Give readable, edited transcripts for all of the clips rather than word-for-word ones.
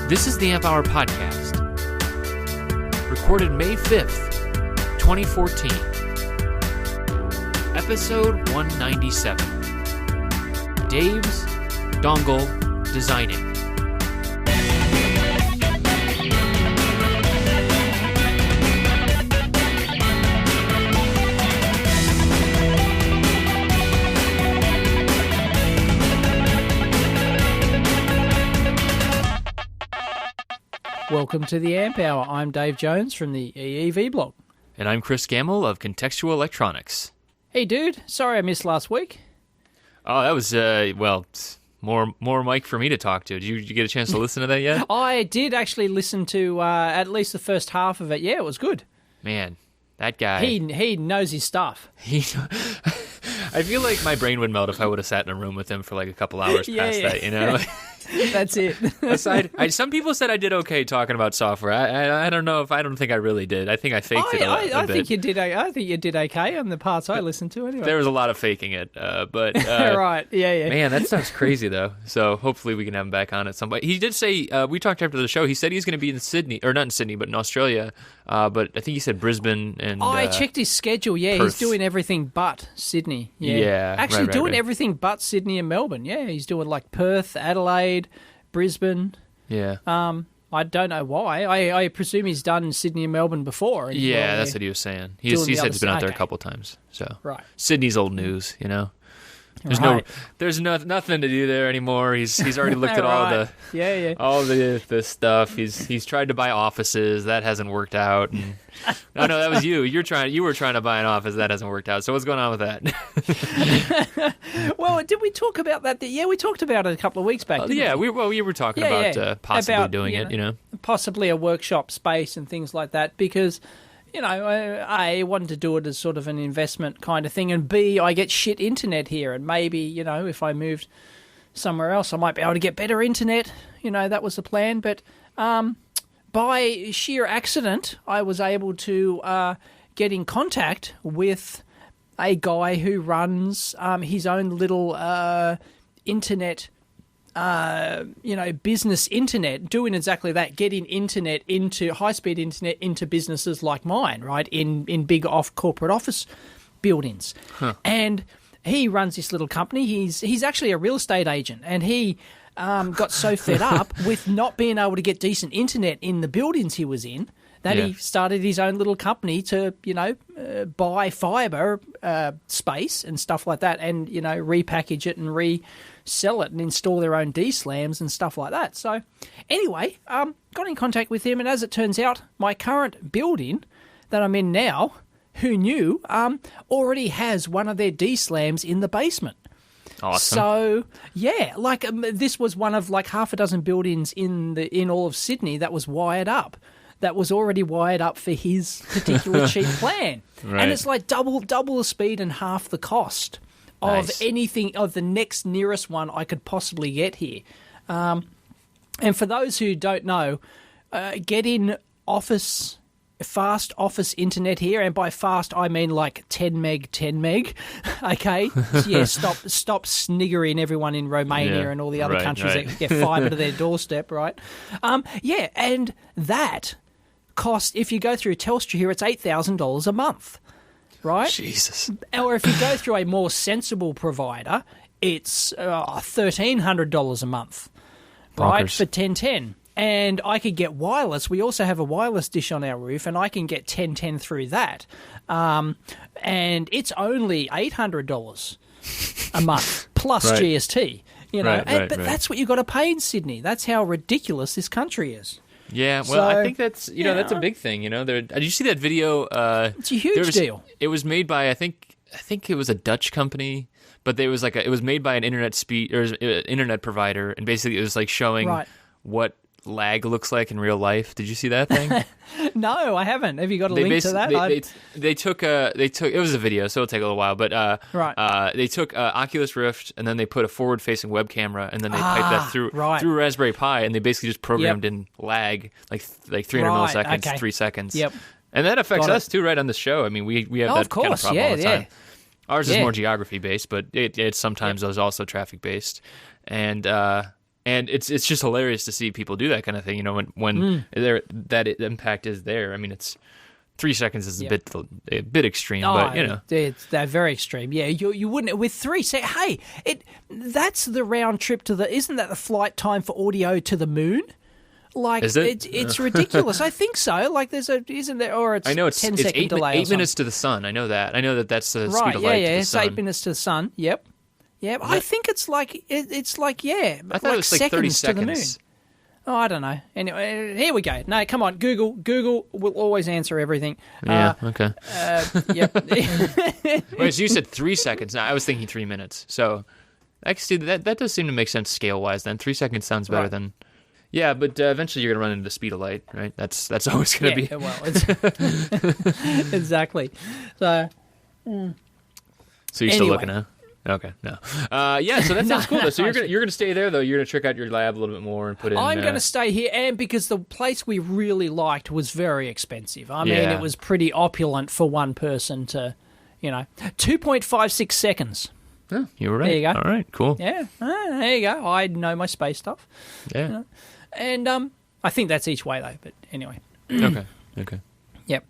This is the Amp Hour Podcast, recorded May 5th, 2014, episode 197, Dave's Dongle Designing. Welcome to the Amp Hour. I'm Dave Jones from the EEV blog. And I'm Chris Gamble of Contextual Electronics. Hey, dude. Sorry I missed last week. Oh, that was, more Mike for me to talk to. Did you get a chance to listen to that yet? I did actually listen to at least the first half of it. Yeah, it was good. Man, that guy. He knows his stuff. I feel like my brain would melt if I would have sat in a room with him for like a couple hours past that, you know? That's it. Some people said I did okay talking about software. I don't know if I don't think I really did. I think I faked it a bit. I think you did. I think you did okay on the parts I listened to. Anyway, there was a lot of faking it, but right, yeah. Man, that stuff's crazy though. So hopefully we can have him back on at some point. He did say we talked after the show. He said he's going to be in Sydney, or not in Sydney, but in Australia. But I think he said Brisbane and. I checked his schedule. Yeah, Perth. He's doing everything but Sydney. Yeah, actually right, doing everything but Sydney and Melbourne. Yeah, he's doing like Perth, Adelaide, Brisbane. Yeah. I don't know why. I presume he's done Sydney and Melbourne before. Yeah, that's what he was saying. He said he's been out there a couple times. So right. Sydney's old news, you know. There's nothing to do there anymore. He's already looked at all the all the stuff. He's tried to buy offices. That hasn't worked out. And, no, that was you. You were trying to buy an office. That hasn't worked out. So what's going on with that? Well, did we talk about that? Yeah, we talked about it a couple of weeks back. We were talking about possibly doing it. You know, possibly a workshop space and things like that because. You know, I wanted to do it as sort of an investment kind of thing, and B, I get shit internet here, and maybe, you know, if I moved somewhere else, I might be able to get better internet. You know, that was the plan, but by sheer accident, I was able to get in contact with a guy who runs his own little internet business internet, doing exactly that, getting internet into high-speed internet into businesses like mine, right, in big corporate office buildings. Huh. And he runs this little company. He's actually a real estate agent, and he got so fed up with not being able to get decent internet in the buildings he was in that he started his own little company to, buy fibre space and stuff like that and, repackage it and resell it and install their own D-slams and stuff like that. So anyway, got in contact with him, and as it turns out, my current building that I'm in now, who knew, already has one of their D-slams in the basement. Awesome. So, yeah, this was one of half a dozen buildings in all of Sydney that was wired up. That was already wired up for his particular cheap plan. Right. And it's like double the speed and half the cost of anything, of the next nearest one I could possibly get here. And for those who don't know, getting fast office internet here, and by fast I mean like 10 meg, okay? So yeah, stop sniggering everyone in Romania and all the other countries that get fibre to their doorstep, right? And that cost, if you go through Telstra here, it's $8,000 a month, right? Jesus. Or if you go through a more sensible provider, it's $1,300 a month, right, Bonkers. for 1010. And I could get wireless. We also have a wireless dish on our roof, and I can get 1010 through that. And it's only $800 a month plus GST. But that's what you've got to pay in Sydney. That's how ridiculous this country is. Yeah, well, I think that's that's a big thing. Did you see that video? It's a huge deal. It was made by I think it was a Dutch company, but it was made by an internet provider, and basically it was like showing what lag looks like in real life. Did you see that thing? No, I haven't. Have you got a link to that? They took it was a video, so it'll take a little while, but they took Oculus Rift, and then they put a forward-facing web camera, and then they piped that through Raspberry Pi, and they basically just programmed in lag, like 300 milliseconds, 3 seconds. Yep. And that affects us too, right, on the show. I mean, we have that kind of problem all the time. Ours is more geography-based, but it sometimes is also traffic-based. And And it's just hilarious to see people do that kind of thing, when that impact is there. I mean, it's 3 seconds is a bit extreme, but they're very extreme. Yeah, you wouldn't with 3 seconds. Hey, that's the round trip isn't that the flight time for audio to the moon? Like, is it? It's ridiculous. I think so. Like, isn't there? Or it's, I know it's 10-second delay. 8 minutes to the sun. I know that. That's the speed of light to the sun. It's 8 minutes to the sun. Yep. I think it's like I thought it was like 30 seconds to the moon. Oh, I don't know. Anyway, here we go. No, come on, Google. Google will always answer everything. Yeah. Okay. Yep. Wait, so you said 3 seconds. No, I was thinking 3 minutes. So I can see that does seem to make sense scale wise. Then 3 seconds sounds better than. Yeah, but eventually you're going to run into the speed of light, right? That's always going to be. Well, exactly. So you're still looking, huh? Okay, no. So that sounds cool. So you're gonna stay there though. You're gonna check out your lab a little bit more and put in. I'm gonna stay here, and because the place we really liked was very expensive. I mean, it was pretty opulent for one person to, 2.56 seconds. Oh, you were right. There you go. All right, cool. Yeah, there you go. I know my space stuff. Yeah. And I think that's each way though. But anyway. Okay. Yep.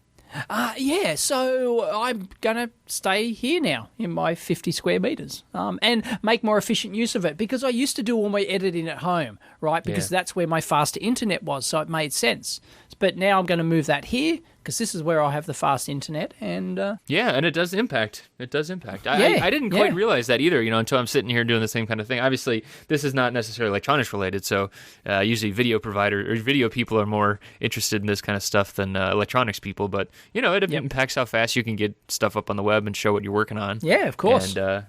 So I'm going to stay here now in my 50 square meters and make more efficient use of it, because I used to do all my editing at home, right? Because that's where my faster internet was, so it made sense. But now I'm going to move that here because this is where I have the fast internet. And and it does impact. I didn't quite realize that either, until I'm sitting here doing the same kind of thing. Obviously, this is not necessarily electronics related, so usually video people are more interested in this kind of stuff than electronics people. But, it impacts how fast you can get stuff up on the web and show what you're working on. Yeah, of course. And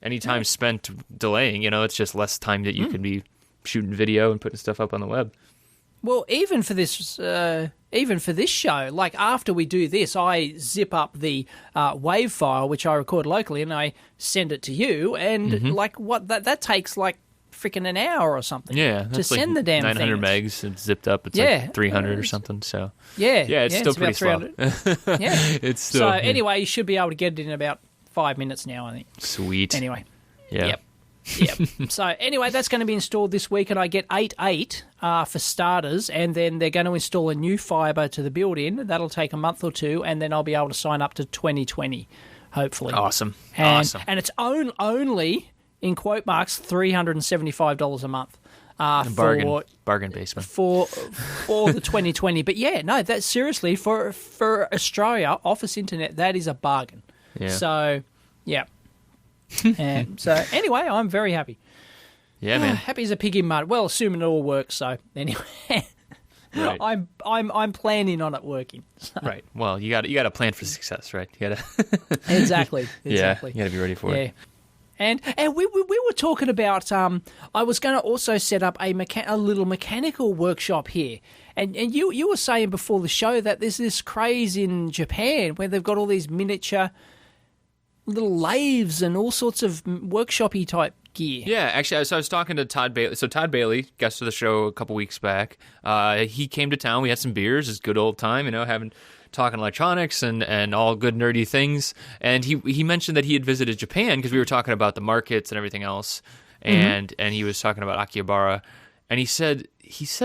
any time spent delaying, it's just less time that you can be shooting video and putting stuff up on the web. Well, even for this show, like after we do this, I zip up the WAV file, which I record locally, and I send it to you. And that takes like freaking an hour or something. Yeah, to send the damn 900 thing. megs. It's zipped up. It's like 300 or something. So it's still pretty slow. It's still. So anyway, you should be able to get it in about 5 minutes now, I think. Sweet. Anyway. Yeah. Yep. So anyway, that's going to be installed this week, and I get 8.8 for starters, and then they're going to install a new fibre to the built-in. That'll take a month or two, and then I'll be able to sign up to 2020, hopefully. Awesome. And it's only, in quote marks, $375 a month. Bargain basement. For the 2020. But that's seriously, for Australia, Office Internet, that is a bargain. Yeah. So, yeah. And so anyway, I'm very happy. Yeah, man. Happy as a pig in mud. Well, assuming it all works. So anyway, right. I'm planning on it working. So. Right. Well, you got to plan for success, right? You got to exactly. Yeah, you got to be ready for it. And we were talking about I was going to also set up a little mechanical workshop here. And you were saying before the show that there's this craze in Japan where they've got all these miniature little lathes and all sorts of workshopy type gear. Yeah, actually, so I was talking to Todd Bailey. So Todd Bailey, guest of the show a couple weeks back. He came to town. We had some beers. It's a good old time, talking electronics and all good nerdy things. And he mentioned that he had visited Japan because we were talking about the markets and everything else. And he was talking about Akihabara. And he said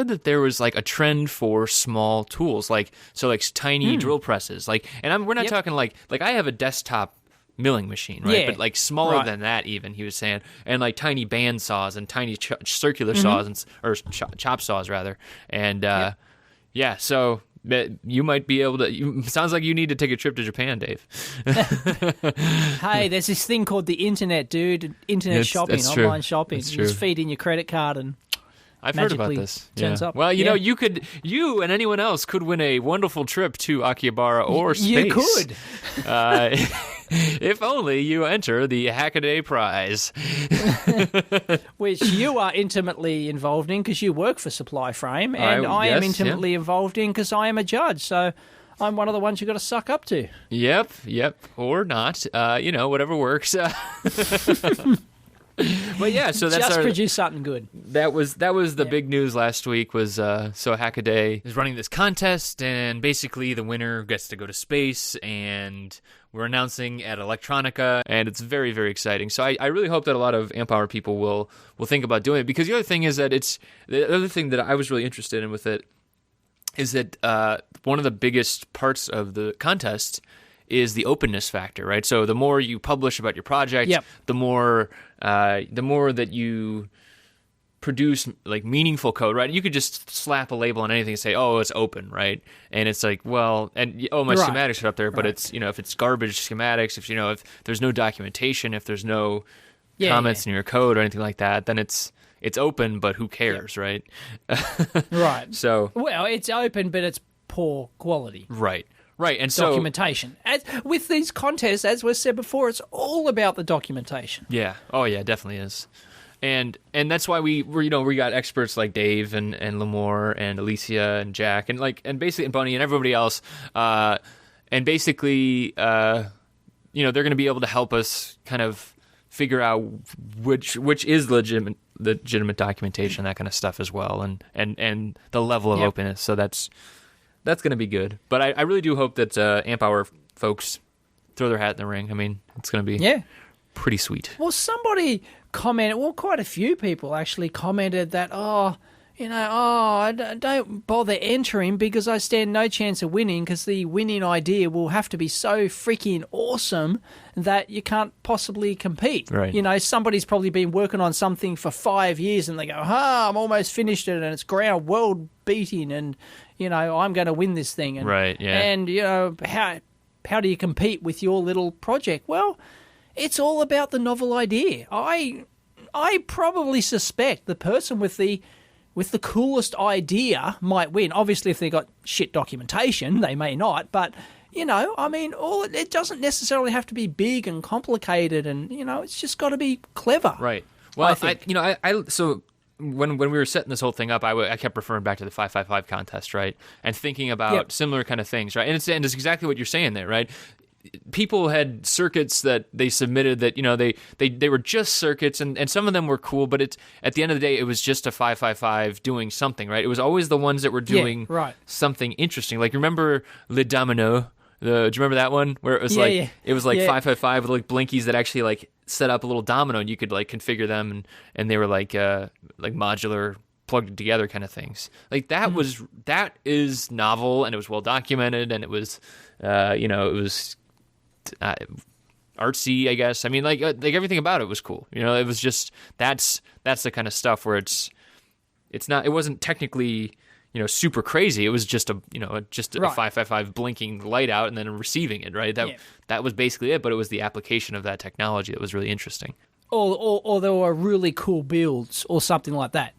that there was like a trend for small tools, like tiny drill presses. We're not talking like I have a desktop milling machine, right? But like smaller than that, even he was saying, and like tiny band saws and tiny circular saws or chop saws rather, and so you might be able to. Sounds like you need to take a trip to Japan, Dave. Hey, there's this thing called the internet, dude. Internet shopping, online shopping. You just feed in your credit card and. I've heard about this. Turns up. Well, you and anyone else could win a wonderful trip to Akihabara or space. You could. If only you enter the Hackaday prize. Which you are intimately involved in because you work for Supply Frame, and I am intimately involved in because I am a judge, so I'm one of the ones you've got to suck up to. Yep, or not. Whatever works. But so that's just produce something good. That was the big news last week. Was so Hackaday is running this contest, and basically the winner gets to go to space, and we're announcing at Electronica, and it's very, very exciting. So I really hope that a lot of Amp Hour people will think about doing it, because the other thing is that the other thing that I was really interested in with it is that one of the biggest parts of the contest is the openness factor, right? So the more you publish about your project, the more that you produce like meaningful code, right? You could just slap a label on anything and say, "Oh, it's open," right? And it's like, well, and my schematics are up there, but it's if it's garbage schematics, if there's no documentation, if there's no comments in your code or anything like that, then it's open, but who cares, right? Right. So it's open, but it's poor quality. Right. And documentation. With these contests, as we said before, it's all about the documentation. Yeah. Oh, yeah, it definitely is. And that's why we got experts like Dave and Lamore and Alicia and Jack and basically Bunny and everybody else, and basically they're going to be able to help us kind of figure out which is legitimate documentation, that kind of stuff as well, and the level of openness. So that's going to be good. But I really do hope that Amp Hour folks throw their hat in the ring. I mean, it's going to be pretty sweet. Well, somebody commented, quite a few people actually commented that, don't bother entering because I stand no chance of winning, because the winning idea will have to be so freaking awesome that you can't possibly compete. Right. Somebody's probably been working on something for 5 years and they go, I'm almost finished it and it's ground world beating and, I'm going to win this thing. And, right, yeah. And, how do you compete with your little project? Well, it's all about the novel idea. I probably suspect the person with the coolest idea might win. Obviously, if they got shit documentation, they may not. But it doesn't necessarily have to be big and complicated, and it's just got to be clever. Right. Well, I think. So when we were setting this whole thing up, I kept referring back to the 555 contest, right, and thinking about similar kind of things, right, and it's exactly what you're saying there, right. People had circuits that they submitted that they were just circuits, and some of them were cool, but it's at the end of the day it was just a 555 doing something, right? It was always the ones that were doing something interesting. Like, remember Le Domino? Do you remember that one where it was it was 555 with like blinkies that actually like set up a little domino and you could like configure them and they were like modular, plugged together kind of things. Like that is novel, and it was well documented, and it was it was artsy, I guess. I mean, like everything about it was cool. It was just that's the kind of stuff where it wasn't technically super crazy. It was just a 555 blinking light out and then receiving it, right? That was basically it. But it was the application of that technology that was really interesting. Or there were really cool builds or something like that.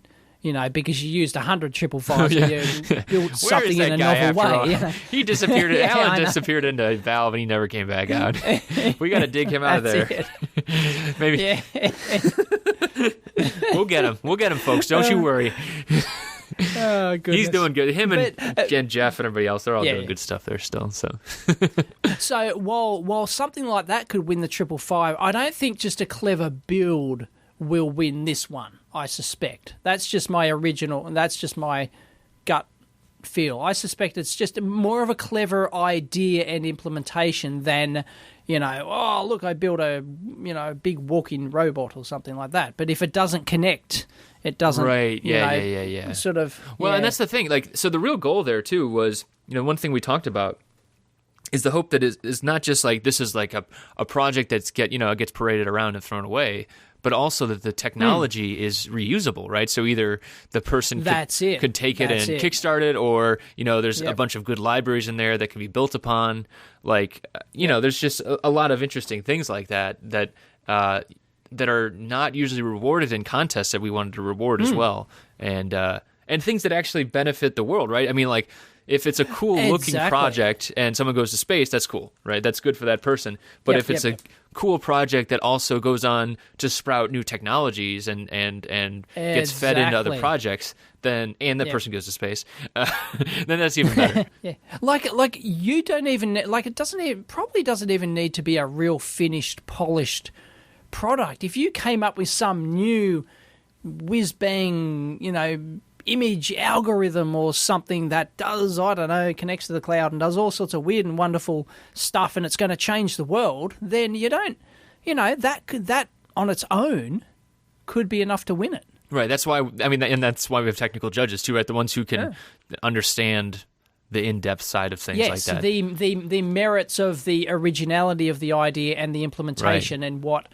Because you used 100 555s and you built something in a novel way. He disappeared. Alan disappeared into Valve and he never came back out. We got to dig him out of there. Maybe. Yeah. We'll get him, folks. Don't you worry. Oh, goodness. He's doing good. Him and Jeff and everybody else, they're all doing good stuff there still. So while something like that could win the 555, I don't think just a clever build will win this one, I suspect. That's just my original, and that's just my gut feel. I suspect it's just more of a clever idea and implementation than, look, I built a, big walking robot or something like that. But if it doesn't connect, it doesn't, sort of. Well, and that's the thing. Like, so the real goal there too was, one thing we talked about is the hope that is not just like this is like a project that's gets paraded around and thrown away, but also that the technology is reusable, right? So either the person could take it and kickstart it, or there's a bunch of good libraries in there that can be built upon. Like there's just a lot of interesting things like that that are not usually rewarded in contests that we wanted to reward as well, and things that actually benefit the world, right? I mean, like, if it's a cool-looking project and someone goes to space, that's cool, right? That's good for that person. But if it's a cool project that also goes on to sprout new technologies and gets fed into other projects, then the person goes to space, then that's even better. Like you don't even like it probably doesn't even need to be a real finished, polished product. If you came up with some new whiz bang, image algorithm or something that does, I don't know, connects to the cloud and does all sorts of weird and wonderful stuff, and it's going to change the world, then you don't, that on its own could be enough to win it. Right. That's why, and that's why we have technical judges too, right? The ones who can understand the in-depth side of things like that. Yes, the merits of the originality of the idea and the implementation and what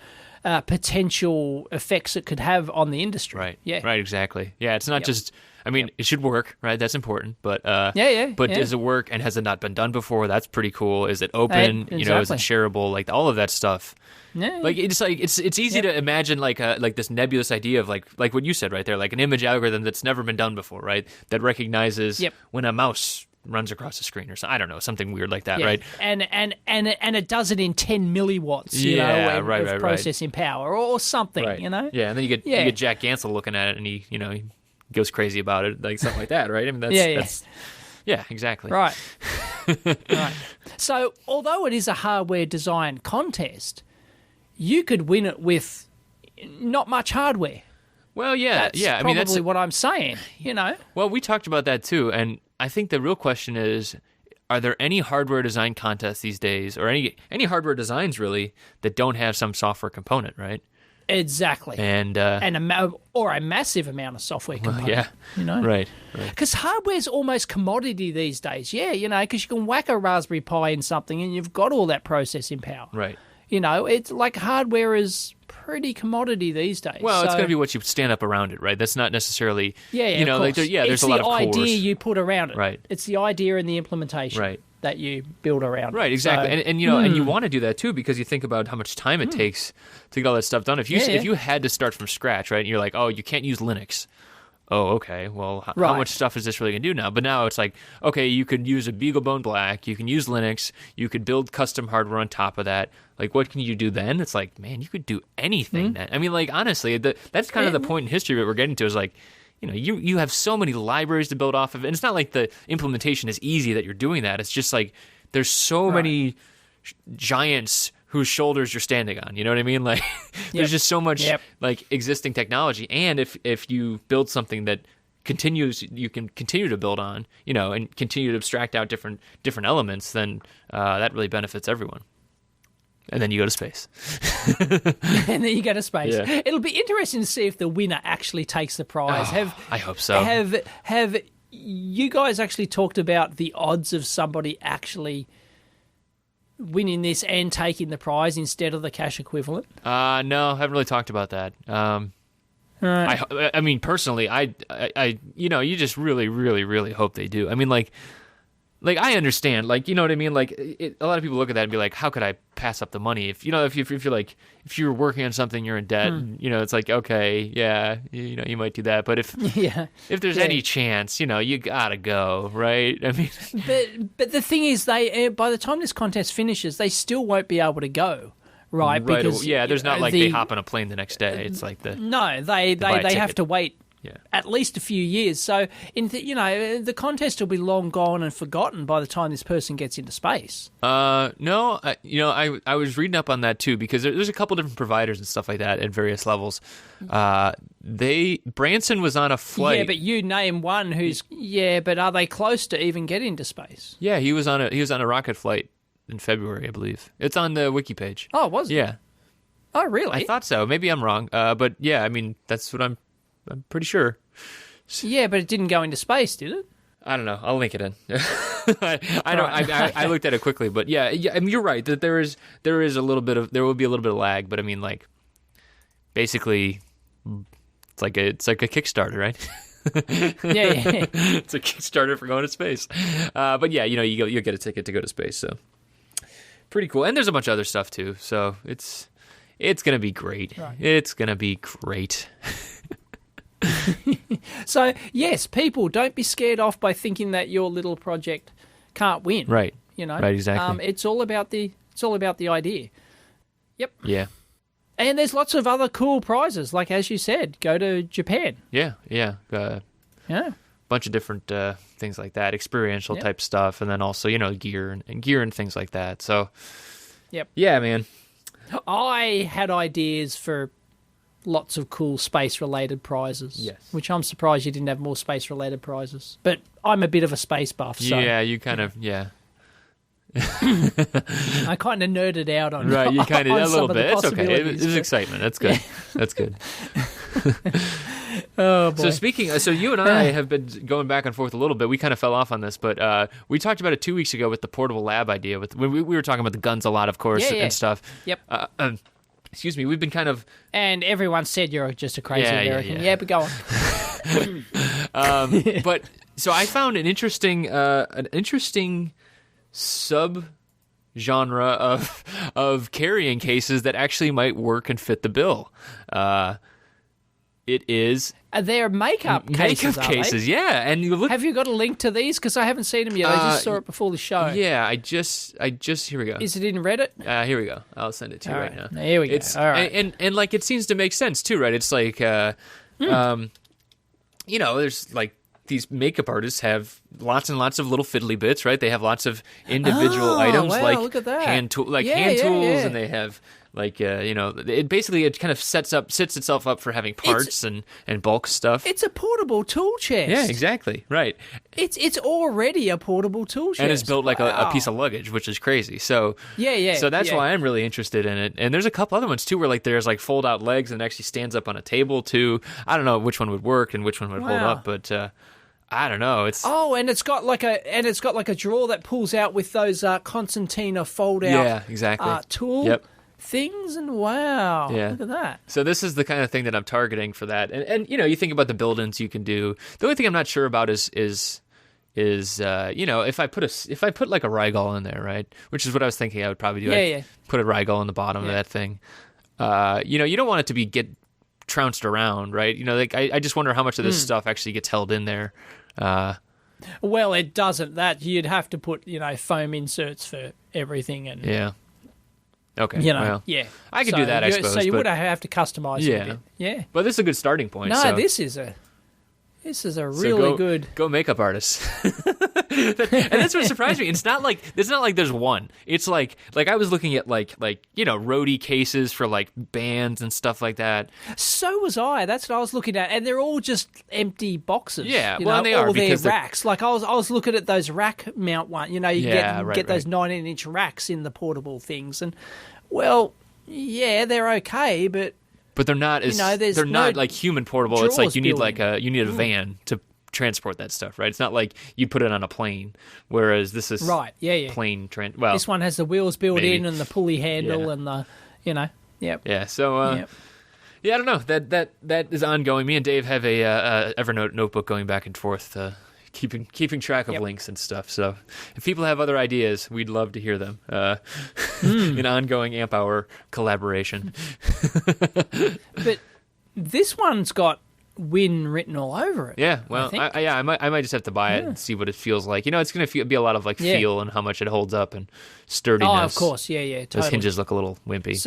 potential effects it could have on the industry. Right. Yeah. Right, exactly. Yeah, it's not just, it should work, right? That's important. But does it work, and has it not been done before? That's pretty cool. Is it open? Exactly. Is it shareable? Like all of that stuff. Yeah. Like it's easy to imagine like this nebulous idea of like what you said right there, like an image algorithm that's never been done before, right? That recognizes when a mouse runs across the screen or something. I don't know, something weird like that, right? And it does it in 10 milliwatts, of processing power or something, right. Yeah, and then you get Jack Gansel looking at it, and he goes crazy about it, like something like that, right? I mean, that's exactly. Right. Right. So, although it is a hardware design contest, you could win it with not much hardware. Well, that's probably what I'm saying, Well, we talked about that too, and I think the real question is, are there any hardware design contests these days, or any hardware designs really, that don't have some software component, right? Exactly. And a massive amount of software component. Right. Because hardware's almost commodity these days. Yeah, because you can whack a Raspberry Pi in something and you've got all that processing power. Right. It's like hardware is pretty commodity these days. Well, it's going to be what you stand up around it, right? That's not necessarily, there's a lot of cores. It's the idea you put around it. Right. It's the idea and the implementation that you build around it. Right, exactly. So, and you want to do that too, because you think about how much time it takes to get all that stuff done. If you had to start from scratch, right, and you're like, oh, you can't use Linux. Oh, okay. Well, how much stuff is this really going to do now? But now it's like, okay, you could use a BeagleBone Black, you can use Linux, you could build custom hardware on top of that. Like, what can you do then? It's like, man, you could do anything then. I mean, like, honestly, that's kind of the point in history that we're getting to is like, you have so many libraries to build off of. And it's not like the implementation is easy that you're doing that. It's just like there's so many giants whose shoulders you're standing on. You know what I mean? Like, there's just so much like existing technology. And if you build something that you can continue to build on, and continue to abstract out different elements, then that really benefits everyone. And then you go to space. And then you go to space. Yeah. It'll be interesting to see if the winner actually takes the prize. I hope so. Have you guys actually talked about the odds of somebody actually winning this and taking the prize instead of the cash equivalent? No, I haven't really talked about that. Right. I mean, personally, I you just really, really, really hope they do. I mean, like I understand, like, you know what I mean? Like, a lot of people look at that and be like, how could I pass up the money? If you're like, if you're working on something, you're in debt, it's like, okay, yeah, you might do that. But if there's any chance, you gotta go, right? I mean, but the thing is, by the time this contest finishes, they still won't be able to go. Right, because there's not like they hop on a plane the next day. It's like they have to wait at least a few years. So the contest will be long gone and forgotten by the time this person gets into space. No, I was reading up on that too, because there's a couple different providers and stuff like that at various levels. Branson was on a flight. Yeah, but you name one but are they close to even getting to space? Yeah, he was on a rocket flight in February, I believe. It's on the wiki page. Oh, was it? Yeah. Oh, really? I thought so. Maybe I'm wrong. But yeah, I mean, that's what I'm pretty sure. Yeah, but it didn't go into space, did it? I don't know. I'll link it in. I looked at it quickly, but yeah. I mean, you're right that there will be a little bit of lag, but I mean, like, basically, it's like a Kickstarter, right? Yeah. It's a Kickstarter for going to space. But yeah, you'll get a ticket to go to space, so pretty cool. And there's a bunch of other stuff too, so it's gonna be great. Right. It's gonna be great. So yes, people, don't be scared off by thinking that your little project can't win. Right. Right, exactly. It's all about the idea. Yep. Yeah. And there's lots of other cool prizes, like as you said, go to Japan. Yeah. Bunch of different things like that, experiential type stuff, and then also gear and things like that. So, yep. Yeah, man. I had ideas for lots of cool space-related prizes. Yes. Which I'm surprised you didn't have more space-related prizes. But I'm a bit of a space buff, so... Yeah, you kind of, yeah. I kind of nerded out on right. You kind of a little bit. It's okay. It was but... excitement. That's good. That's good. Oh boy. So you and I have been going back and forth a little bit. We kind of fell off on this, but we talked about it 2 weeks ago with the portable lab idea. When we were talking about the guns a lot, of course, and stuff. Yep. Excuse me. We've been kind of, and everyone said you're just a crazy American. Yeah, but go on. But so I found an interesting sub-genre of carrying cases that actually might work and fit the bill. It is... They're makeup cases, yeah. And you look... Have you got a link to these? Because I haven't seen them yet. I just saw it before the show. Yeah, I just... Here we go. Is it in Reddit? Here we go. I'll send it to you right now. Here we go. All right. And like, it seems to make sense, too, right? It's like, there's like... These makeup artists have lots and lots of little fiddly bits, right? They have lots of individual items, like look at that. hand tools, and they have like it kind of sets itself up for having parts and bulk stuff. It's a portable tool chest. Yeah, exactly, right. It's already a portable tool chest, and it's built like a piece of luggage, which is crazy. So So that's why I'm really interested in it. And there's a couple other ones too, where like there's like fold out legs and it actually stands up on a table too. I don't know which one would work and which one would hold up, but. I don't know. And it's got like a drawer that pulls out with those concertina fold out tool things, and wow, look at that. So this is the kind of thing that I'm targeting for that. And you think about the build-ins you can do. The only thing I'm not sure about is if I put like a Rygol in there, right? Which is what I was thinking I would probably do. I'd put a Rygol in the bottom of that thing. You don't want it to get trounced around, right? Like I just wonder how much of this stuff actually gets held in there. Well, it doesn't. That you'd have to put, foam inserts for everything, and okay, I could do that. I suppose. So you would have to customize it a bit. Yeah, but this is a good starting point. No, this is a really good makeup artist. And that's what surprised me. It's not like there's one. It's like I was looking at like roadie cases for like bands and stuff like that. So was I. That's what I was looking at, and they're all just empty boxes. Yeah, and they are because they're racks. Like I was looking at those rack mount one. You get those 19-inch racks in the portable things, and they're okay, but they're not as they're not like human portable. It's like you need a van to transport that stuff, right? It's not like you put it on a plane, whereas this is plane this one has the wheels built in and the pulley handle and the So I don't know, that is ongoing. Me and Dave have a Evernote notebook going back and forth, keeping track of links and stuff. So if people have other ideas, we'd love to hear them. An ongoing Amp Hour collaboration. But this one's got Win written all over it. Yeah, well, I might just have to buy it and see what it feels like. It's going to be a lot of like feel and how much it holds up and sturdiness. Oh, of course, totally. Those hinges look a little wimpy.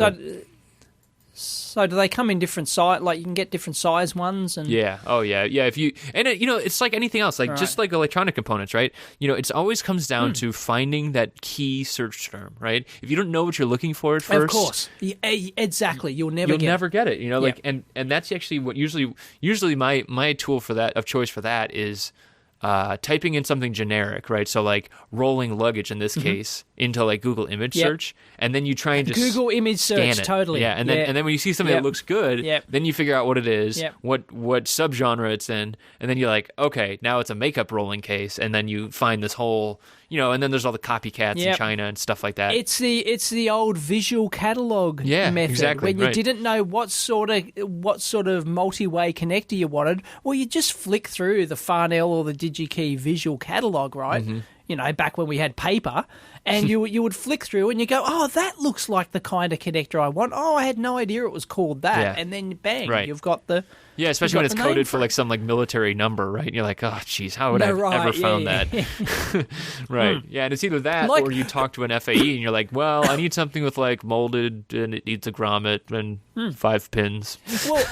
So do they come in different size? Like you can get different size ones, and If you it's like anything else, like just like electronic components, right? It always comes down to finding that key search term, right? If you don't know what you're looking for at first, of course, exactly, you'll never get it. Like and that's actually what usually my tool for that of choice for that is. Typing in something generic, right? So like rolling luggage in this case into like Google image search, and then you try and just Google image search, totally. Yeah, and then when you see something that looks good, then you figure out what it is, what subgenre it's in, and then you're like, okay, now it's a makeup rolling case, and then you find this whole, and then there's all the copycats in China and stuff like that. It's the old visual catalog method. Exactly. When you didn't know what sort of multi-way connector you wanted, well, you just flick through the Farnell or the DigiKey visual catalog, right? Mm-hmm. Back when we had paper, and you would flick through and you go, oh, that looks like the kind of connector I want. Oh, I had no idea it was called that. And then bang, you've got the Yeah, especially when it's coded for like some like military number, right? And you're like, oh, geez, how would I have ever found that? Right. Yeah, and it's either that or you talk to an FAE and you're like, well, I need something with like molded and it needs a grommet and 5 pins. Well,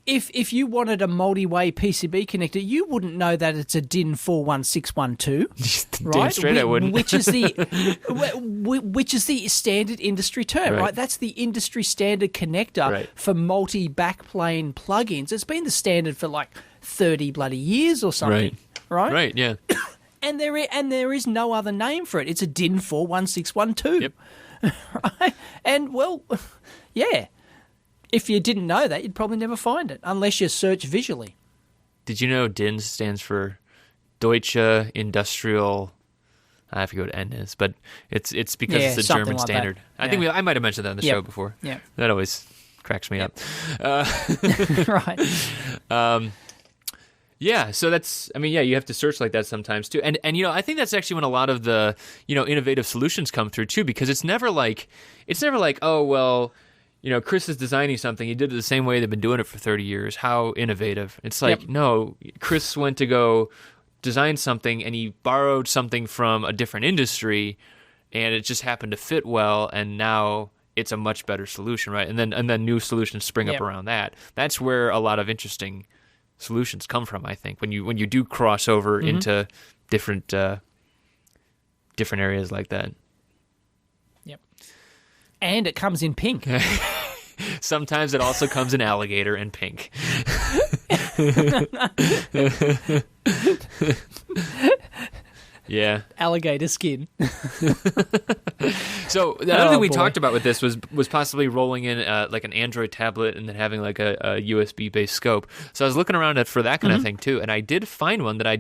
if you wanted a MultiWay PCB connector, you wouldn't know that it's a DIN 41612, right? Damn straight I wouldn't. Which is the standard industry term, right? That's the industry standard connector for multi-backplane plugins. It's been the standard for like 30 bloody years or something, right? Right, yeah. And there is no other name for it. It's a DIN 41612. Yep. Right? And, well, yeah. If you didn't know that, you'd probably never find it, unless you search visually. Did you know DIN stands for Deutsche Industrial... I forget what N is, but it's because it's a German standard. I think I might have mentioned that on the show before. Yeah. That always cracks me up. Right. Yeah, so that's, I mean, yeah, you have to search like that sometimes too. And you know, I think that's actually when a lot of the, you know, innovative solutions come through too, because it's never like, oh, well, you know, Chris is designing something. He did it the same way they've been doing it for 30 years. How innovative. It's like, no, Chris went to go design something and he borrowed something from a different industry and it just happened to fit well, and now it's a much better solution, right? And then new solutions spring up around that. That's where a lot of interesting solutions come from, I think, when you do cross over into different areas like that. Yep. And it comes in pink. Sometimes it also comes in alligator and pink. Yeah. Alligator skin. So the other thing we talked about with this was possibly rolling in like an Android tablet and then having like a USB-based scope. So I was looking around for that kind of thing too, and I did find one that I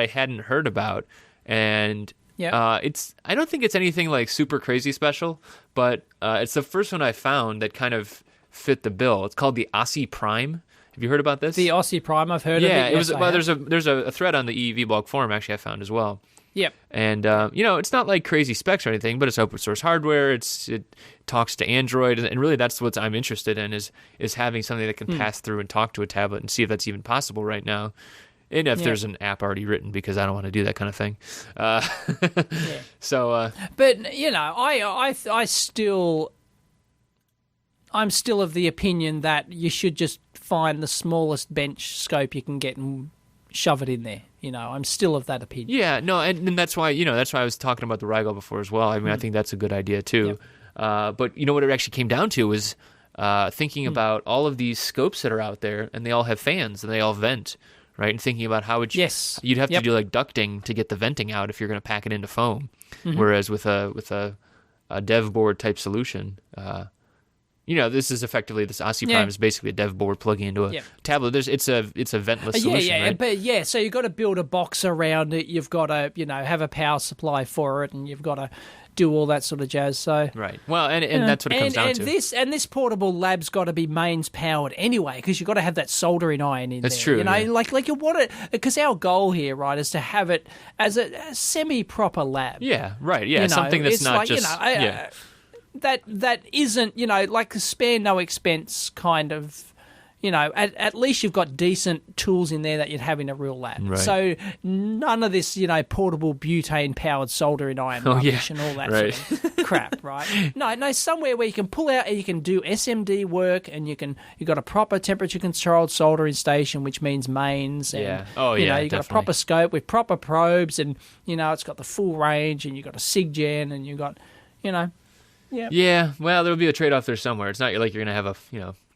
hadn't heard about, and I don't think it's anything like super crazy special, but it's the first one I found that kind of fit the bill. It's called the Aussie Prime. Have you heard about this? The Aussie Prime, I've heard of it. Yeah, it was. Well, there's a thread on the EEV blog forum actually I found as well. Yep. And you know, it's not like crazy specs or anything, but it's open source hardware. It talks to Android, and really that's what I'm interested in is having something that can pass through and talk to a tablet and see if that's even possible right now. And if there's an app already written, because I don't want to do that kind of thing. So, but you know, I'm still of the opinion that you should just find the smallest bench scope you can get and shove it in there. You know, I'm still of that opinion. Yeah, no, and that's why I was talking about the Rigel before as well. I mean, I think that's a good idea too. Yep. But you know what it actually came down to was thinking about all of these scopes that are out there, and they all have fans and they all vent, right? And thinking about how you'd have to do like ducting to get the venting out if you're going to pack it into foam, whereas with a dev board type solution. You know, this is effectively this Aussie Prime is basically a dev board plugging into a tablet. It's a ventless solution, right? But so you've got to build a box around it. You've got to have a power supply for it, and you've got to do all that sort of jazz. So right, well, and that's what it comes down to. This portable lab's got to be mains powered anyway, because you've got to have that soldering iron in there. That's true. You know, like you want it, because our goal here, right, is to have it as a semi-proper lab. Yeah, right. Yeah, something that's not just that isn't, like the spare no expense kind of, at least you've got decent tools in there that you'd have in a real lab. Right. So none of this, portable butane-powered soldering iron rubbish and all that sort of crap, right? No, somewhere where you can pull out and you can do SMD work, and you've got a proper temperature-controlled soldering station, which means mains. And, you've got a proper scope with proper probes, and, it's got the full range, and you've got a SIG-gen, and you've got, Yep. Yeah, well, there'll be a trade-off there somewhere. It's not like you're going to have a,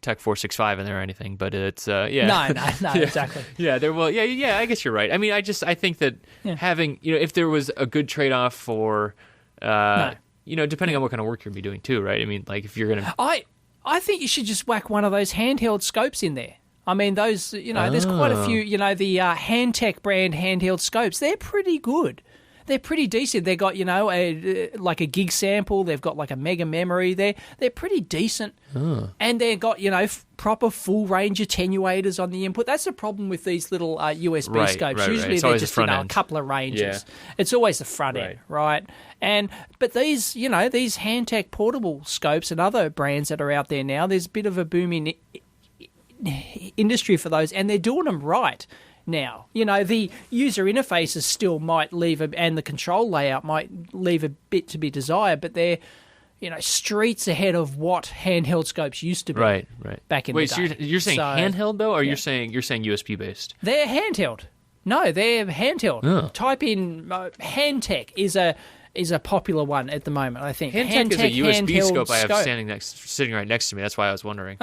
Tech 465 in there or anything, but it's, No, exactly. Yeah, there will. Yeah, I guess you're right. I mean, I think that having, if there was a good trade-off for, depending on what kind of work you're going to be doing too, right? I mean, like if you're going to... I think you should just whack one of those handheld scopes in there. I mean, those, there's quite a few, the Handtech brand handheld scopes. They're pretty good. They're pretty decent. They've got, like a gig sample. They've got like a mega memory. They're pretty decent. And they've got, proper full range attenuators on the input. That's the problem with these little USB scopes. Right, Usually they're just, a couple of ranges. Yeah. It's always the front end, right? But these, these Handtech portable scopes and other brands that are out there now, there's a bit of a boom in industry for those, and they're doing them right now. The user interfaces still might leave, and the control layout might leave a bit to be desired, but they're streets ahead of what handheld scopes used to be. Right. Back in the day. So you're saying handheld though, or you're saying USB based? They're handheld. No, they're handheld. Oh. Type in Handtech is a popular one at the moment, I think. Handtech is a USB scope I have sitting right next to me. That's why I was wondering.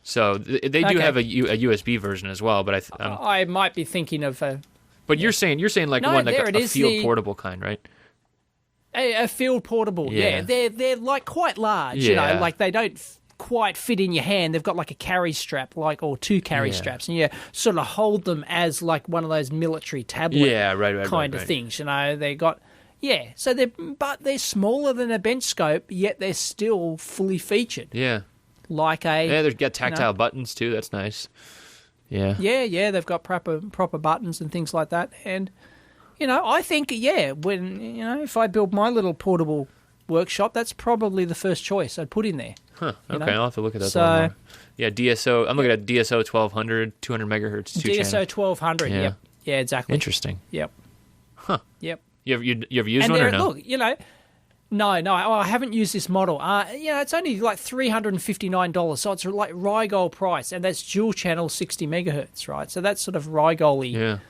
So they do have a USB version as well, but I might be thinking of a. But you're saying like one like a field portable kind, right? A field portable, yeah. They're like quite large, like they don't quite fit in your hand. They've got like a carry strap, or two carry straps, and you sort of hold them as like one of those military tablet kind of things. They got. Yeah, so they're smaller than a bench scope, yet they're still fully featured. Yeah, they've got tactile buttons too. That's nice. Yeah, they've got proper buttons and things like that. And I think when if I build my little portable workshop, that's probably the first choice I'd put in there. Huh. Okay, I'll have to look at that. So, more. Yeah, DSO. I'm looking at DSO 1200, 200 megahertz. DSO 1200. Yeah. Yeah, exactly. Interesting. Yep. Huh. Yep. You ever used one or no? Look, no, I haven't used this model. It's only like $359, so it's like Rigol price, and that's dual channel 60 megahertz, right? So that's sort of Rigol-y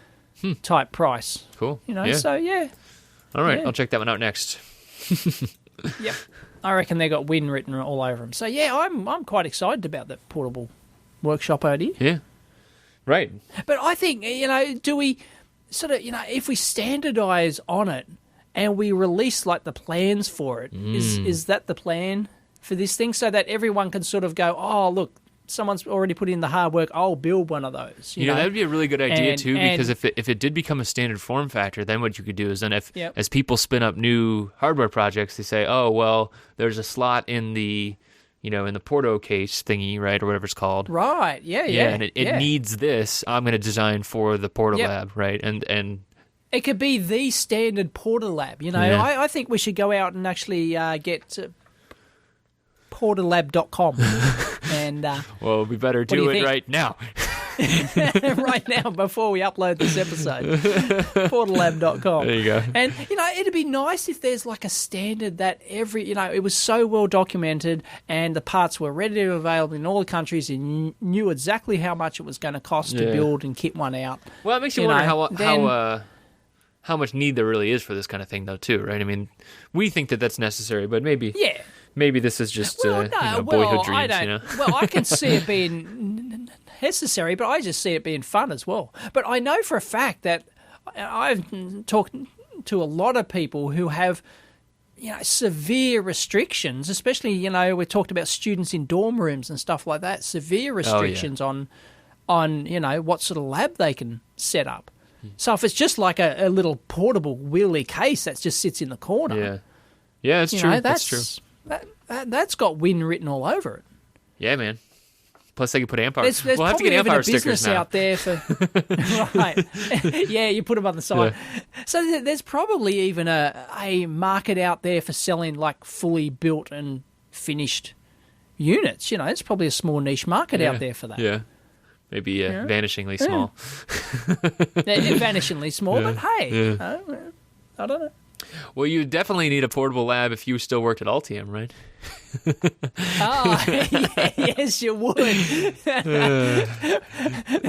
type price. Cool. So yeah. All right, I'll check that one out next. Yep. I reckon they got win written all over them. So yeah, I'm quite excited about that portable workshop idea. Yeah. Right. But I think do we sort of if we standardize on it and we release like the plans for it, is that the plan for this thing, so that everyone can sort of go, oh look, someone's already put in the hard work, I'll build one of those. You know, that would be a really good idea too, because if it did become a standard form factor, then what you could do is then as people spin up new hardware projects, they say, oh well, there's a slot in the in the Porto case thingy, right, or whatever it's called. Right. Yeah. And it needs this. I'm going to design for the Porto Lab, right? And it could be the standard Porto Lab. I think we should go out and actually get portalab.com. And well, we better do it right now. Right now, before we upload this episode. portalab.com. There you go. And, it'd be nice if there's like a standard that it was so well documented and the parts were readily available in all the countries and knew exactly how much it was going to cost to build and kit one out. Well, it makes you wonder how much need there really is for this kind of thing, though, too, right? I mean, we think that that's necessary, but maybe... Yeah. Maybe this is just boyhood dreams, Well, I can see it being necessary, but I just see it being fun as well. But I know for a fact that I've talked to a lot of people who have, severe restrictions, especially, we talked about students in dorm rooms and stuff like that, severe restrictions on what sort of lab they can set up. So if it's just like a little portable wheelie case that just sits in the corner. Yeah, it's true. That's true. That's got win written all over it. Yeah, man. Plus, they can put amp hour. There's we'll have to get amp hour stickers now. Out there for right. Yeah, you put them on the side. Yeah. So there's probably even a market out there for selling like fully built and finished units. There's probably a small niche market out there for that. Yeah. Maybe vanishingly small. Vanishingly small, but hey, I don't know. Well, you definitely need a portable lab if you still worked at Altium, right? Yes, you would.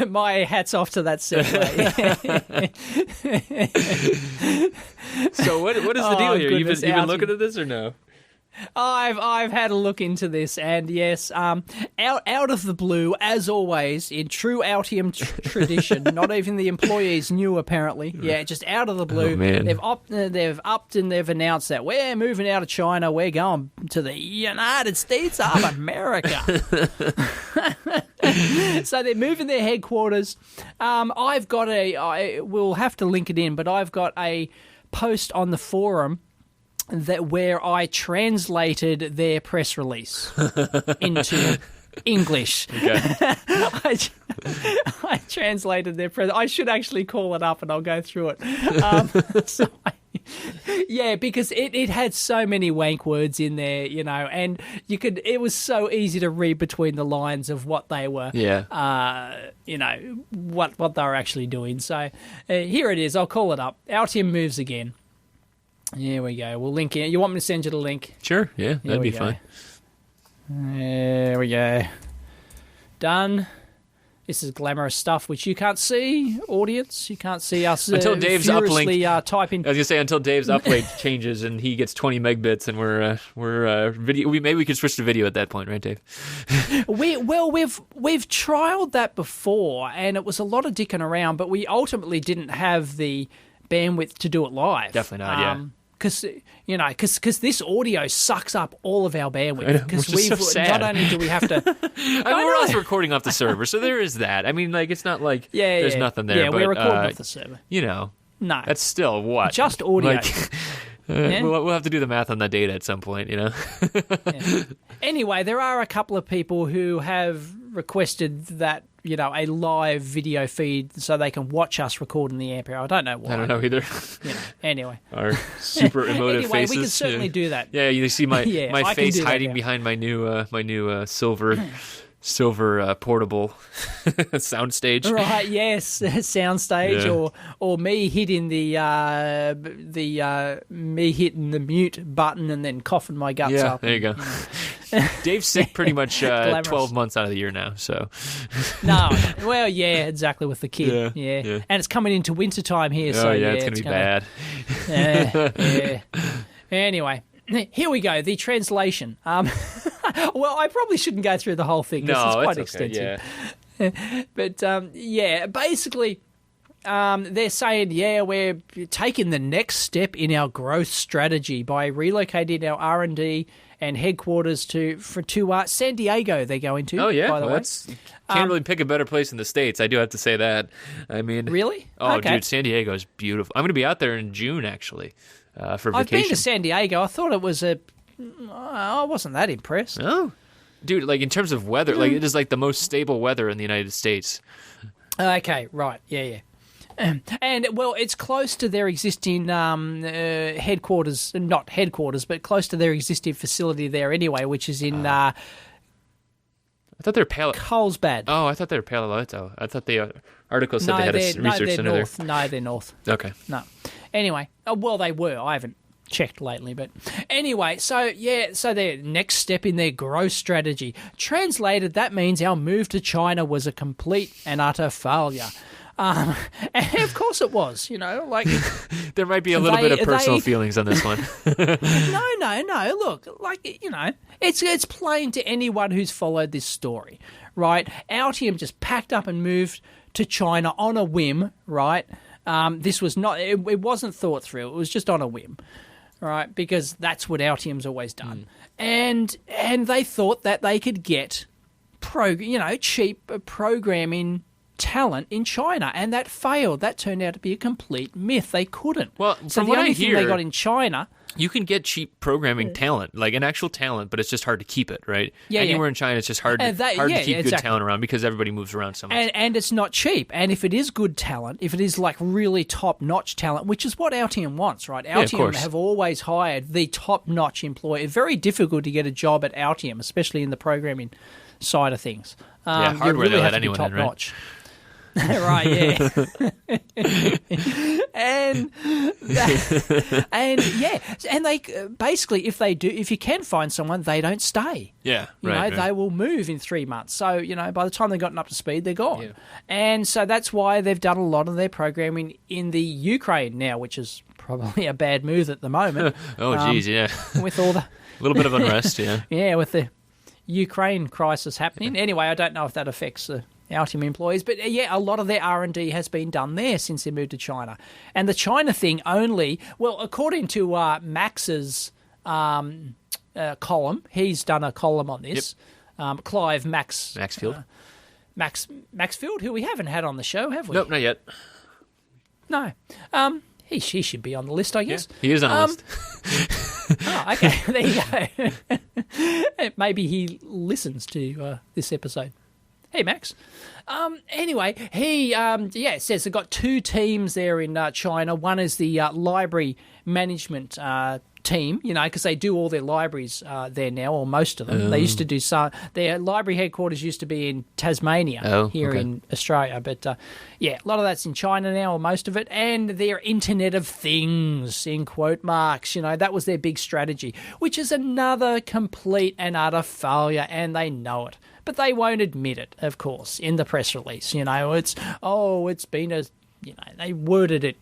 My hat's off to that segue. So what is the deal here? You've been looking at this or no? I've had a look into this, and yes, out of the blue, as always, in true Altium tradition. Not even the employees knew, apparently. Yeah, just out of the blue. Oh, they've upped and they've announced that we're moving out of China. We're going to the United States of America. So they're moving their headquarters. I've got we'll have to link it in, but I've got a post on the forum where I translated their press release into English. Okay. I translated their press. I should actually call it up and I'll go through it. So Yeah, because it had so many wank words in there, and it was so easy to read between the lines of what they were, what they were actually doing. So here it is. I'll call it up. Altium moves again. Here we go. We'll link it. You want me to send you the link? Sure. Yeah, that'd be fine. There we go. Done. This is glamorous stuff, which you can't see, audience. You can't see us until Dave's uplink. Typing. I was gonna say until Dave's uplink changes and he gets 20 megbits, and we're video. Maybe we could switch to video at that point, right, Dave? We've trialed that before, and it was a lot of dicking around, but we ultimately didn't have the bandwidth to do it live. Definitely not. Yeah. Because this audio sucks up all of our bandwidth. Because not only do we have to, we're also recording off the server, so there is that. I mean, it's not like there's nothing there. Yeah, we're recording off the server. No, that's still what just audio. We'll have to do the math on the data at some point. Yeah. Anyway, there are a couple of people who have requested that a live video feed so they can watch us record in the Ampere. I don't know why. I don't know either. Anyway, our super emotive faces. We can certainly do that. Yeah, you see my face hiding behind my new silver portable soundstage. Right, yes, soundstage, or me hitting me hitting the mute button and then coughing my guts up. There you go. Dave's sick pretty much 12 months out of the year now, so. No, well, yeah, exactly, with the kid. Yeah. And it's coming into winter time here, so it's going to be bad. Yeah. Anyway, here we go, the translation. Well, I probably shouldn't go through the whole thing because it's quite extensive. Yeah. But, basically, they're saying, we're taking the next step in our growth strategy by relocating our R&D and headquarters to San Diego. They're going to. Oh yeah, by the way. Can't really pick a better place in the States. I do have to say that. I mean, really? Oh, okay. Dude, San Diego is beautiful. I'm going to be out there in June actually for vacation. I've been to San Diego. I thought it was I wasn't that impressed. Oh, dude, in terms of weather, it is the most stable weather in the United States. Okay, right, yeah. And, well, it's close to their existing headquarters, not headquarters, but close to their existing facility there anyway, which is in... I thought they were Carlsbad. Oh, I thought they were Palo Alto. I thought the article said they had a research center north. there. No, they're north. Okay. No. Anyway, well, they were. I haven't checked lately, but anyway, so their next step in their growth strategy. Translated, that means our move to China was a complete and utter failure. And of course it was, there might be a little bit of personal feelings on this one. No. Look, it's plain to anyone who's followed this story, right? Altium just packed up and moved to China on a whim, right? This was not, it wasn't thought through. It was just on a whim, right? Because that's what Altium's always done. And they thought that they could get cheap programming talent in China, and that failed. That turned out to be a complete myth. They couldn't. Well, so the only thing they got in China, you can get cheap programming talent, an actual talent, but it's just hard to keep it, right? Anywhere in China, it's just hard to keep good talent around because everybody moves around so much. And it's not cheap. And if it is good talent, if it is really top-notch talent, which is what Altium wants, right? Altium have always hired the top-notch employee. It's very difficult to get a job at Altium, especially in the programming side of things. Hardware, you really have to be top-notch. Right, yeah. and they basically, if you can find someone, they don't stay. Yeah, They will move in 3 months. So, by the time they've gotten up to speed, they're gone. Yeah. And so that's why they've done a lot of their programming in the Ukraine now, which is probably a bad move at the moment. Geez, yeah. With all the... a little bit of unrest, yeah. Yeah, with the Ukraine crisis happening. Anyway, I don't know if that affects the Altium employees, but a lot of their R&D has been done there since they moved to China. And the China thing according to Max's column, he's done a column on this. Yep. Clive Maxfield. Maxfield, who we haven't had on the show, have we? Nope, not yet. No. He should be on the list, I guess. Yeah, he is on the list. Oh, okay. There you go. Maybe he listens to this episode. Hey, Max. Anyway, he says they've got 2 teams there in China. One is the library management team, because they do all their libraries there now, or most of them. They used to do their library headquarters used to be in Tasmania here in Australia, but a lot of that's in China now, or most of it, and their Internet of Things, in quote marks, that was their big strategy, which is another complete and utter failure, and they know it. But they won't admit it, of course, in the press release. It's been they worded it,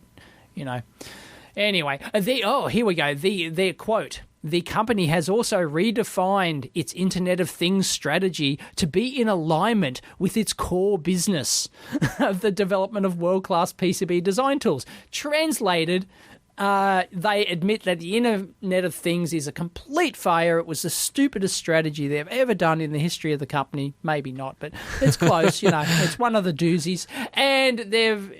Anyway, here we go. Their quote: "The company has also redefined its Internet of Things strategy to be in alignment with its core business of the development of world-class PCB design tools." Translated, they admit that the Internet of Things is a complete failure. It was the stupidest strategy they've ever done in the history of the company. Maybe not, but it's close. It's one of the doozies. And they've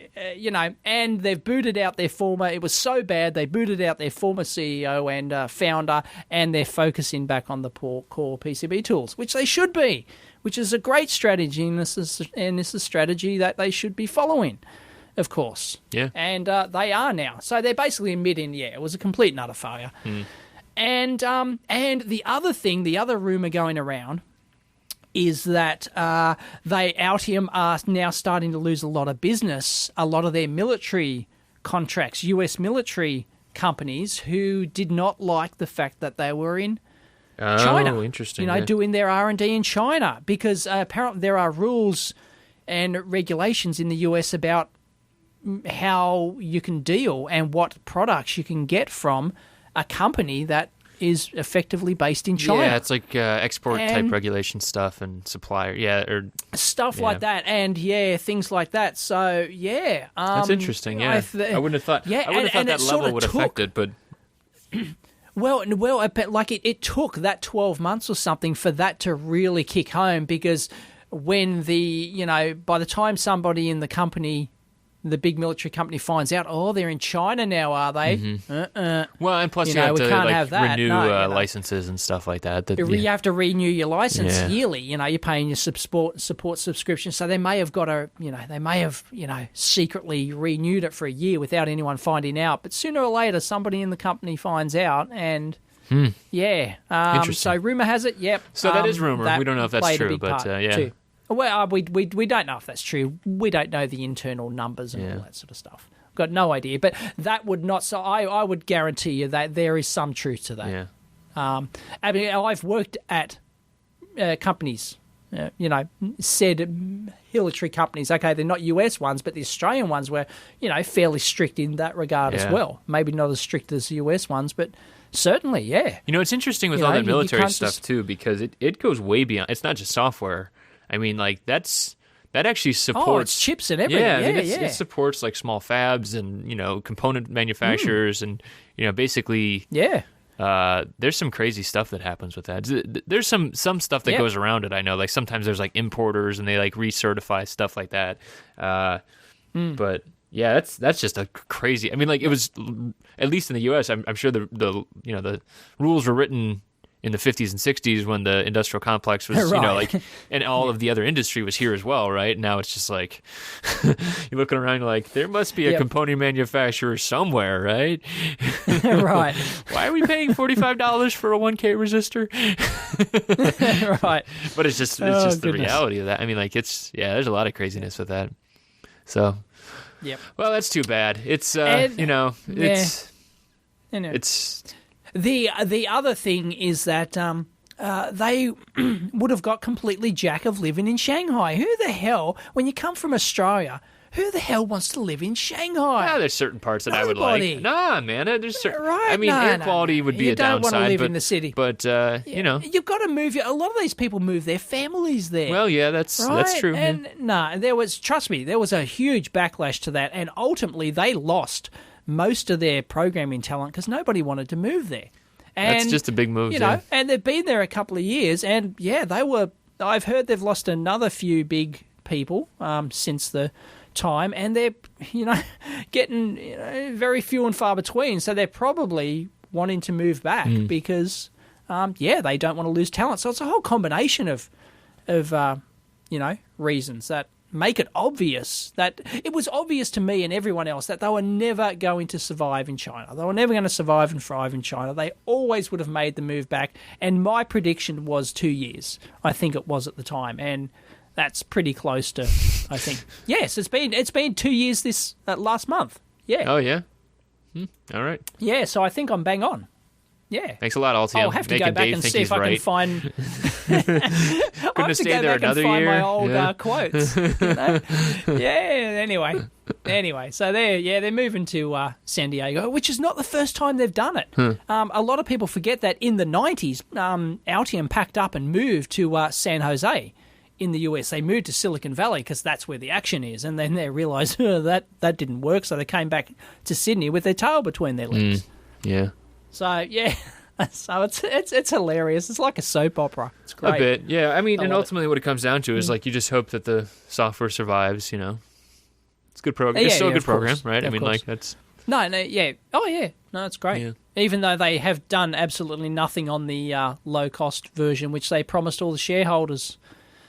booted out their former. It was so bad they booted out their former CEO and founder, and they're focusing back on the core PCB tools, which they should be, which is a great strategy, and this is a strategy that they should be following. Of course. Yeah. And they are now. So they're basically admitting, it was a complete and utter failure. And the other rumour going around is that Altium are now starting to lose a lot of business, a lot of their military contracts, US military companies who did not like the fact that they were in China. Oh, interesting. Doing their R&D in China, because apparently there are rules and regulations in the US about how you can deal and what products you can get from a company that is effectively based in China. Yeah, it's like export-type regulation stuff and supplier, like that, and things like that. So, that's interesting. Yeah, I wouldn't have thought. I wouldn't have thought that level would affect it, but well, like it took that 12 months or something for that to really kick home, because when by the time somebody in the company, the big military company, finds out, they're in China now, are they? Mm-hmm. Well, and plus you have to renew licenses and stuff like that. You have to renew your license yearly. You're paying your support subscription, so they may have secretly renewed it for a year without anyone finding out. But sooner or later, somebody in the company finds out, and interesting. So rumor has it, So that is rumor. We don't know if that's true, but too. Well, we don't know if that's true. We don't know the internal numbers and all that sort of stuff. Got no idea. But that would not. So I would guarantee you that there is some truth to that. Yeah. I've worked at companies, said military companies. Okay, they're not US ones, but the Australian ones were, fairly strict in that regard as well. Maybe not as strict as the US ones, but certainly, yeah. It's interesting with all that military stuff too, because it goes way beyond. It's not just software. I mean, like that actually supports it's chips and everything. It supports like small fabs and component manufacturers and basically there's some crazy stuff that happens with that. There's some stuff that goes around it. I know, like sometimes there's like importers and they like recertify stuff like that. But yeah, that's just a crazy. I mean, like it was, at least in the U.S. I'm sure the rules were written in the 50s and 60s when the industrial complex was, and all of the other industry was here as well, right? Now it's just like, you're looking around, you're like, there must be a component manufacturer somewhere, right? Right. Why are we paying $45 for a 1K resistor? Right. But it's just the reality of that. I mean, like there's a lot of craziness with that. So, well, that's too bad. It's, it's... The other thing is that they would have got completely jack of living in Shanghai. Who the hell, when you come from Australia, who the hell wants to live in Shanghai? Yeah, there's certain parts that Nobody. I would like. Nah, man, there's certain. Right? I mean, air quality would be a downside. You don't want to live in the city, but you've got to move. A lot of these people move their families there. Well, yeah, that's true. And trust me, there was a huge backlash to that, and ultimately they lost most of their programming talent because nobody wanted to move there. And, that's just a big move, and they've been there a couple of years, and I've heard they've lost another few big people since the time, and they're getting very few and far between. So they're probably wanting to move back because they don't want to lose talent. So it's a whole combination of reasons that make it obvious that it was obvious to me and everyone else that they were never going to survive in China. They were never going to survive and thrive in China. They always would have made the move back. And my prediction was 2 years. I think it was at the time. And that's pretty close to, I think. Yes, it's been 2 years this last month. Yeah. Oh, yeah? All right. Yeah, so I think I'm bang on. Yeah. Thanks a lot, Altium. I'll have to go back and see if I can find... Couldn't have stayed there another year. My old quotes. Yeah, anyway, so they're moving to San Diego, which is not the first time they've done it. A lot of people forget that in the 90s, Altium packed up and moved to San Jose in the US. They moved to Silicon Valley because that's where the action is, and then they realised that didn't work, so they came back to Sydney with their tail between their legs. Yeah. So, yeah. So it's hilarious. It's like a soap opera. It's great. A bit, yeah. I mean, and ultimately what it comes down to is, like, you just hope that the software survives, It's a good program. It's still a good program, right? I mean, like, that's... No, yeah. Oh, yeah. No, it's great. Yeah. Even though they have done absolutely nothing on the low-cost version, which they promised all the shareholders.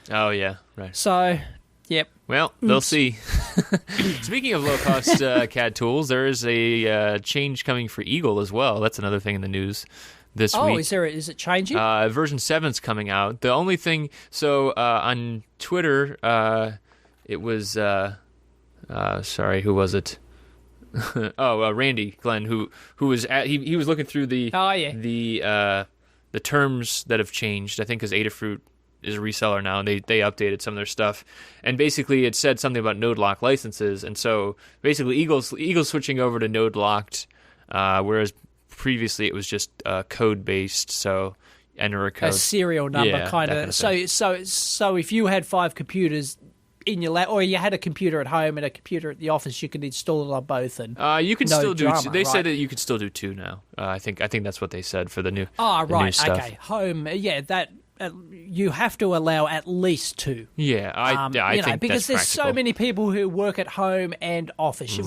Oh, yeah, right. So... Yep. Well, they'll see. Speaking of low-cost CAD tools, there is a change coming for Eagle as well. That's another thing in the news this week. Oh, is it changing? Version 7's coming out. The only thing... So, on Twitter, it was... sorry, who was it? Randy Glenn, who was... He was looking through the... Oh, yeah. The terms that have changed. I think because Adafruit is a reseller now, and they updated some of their stuff, and basically it said something about node lock licenses, and so basically Eagle's switching over to node locked, whereas previously it was just code based, so enter a code, a serial number kind of. So if you had 5 computers in your lab, or you had a computer at home and a computer at the office, you could install it on both, and you can still do. Drama, they said that you could still do 2 now. I think that's what they said for the new. Oh, right. New stuff. Okay. Home. Yeah. That. You have to allow at least 2. Yeah, I think because that's there's practical. so many people who work at home and office. You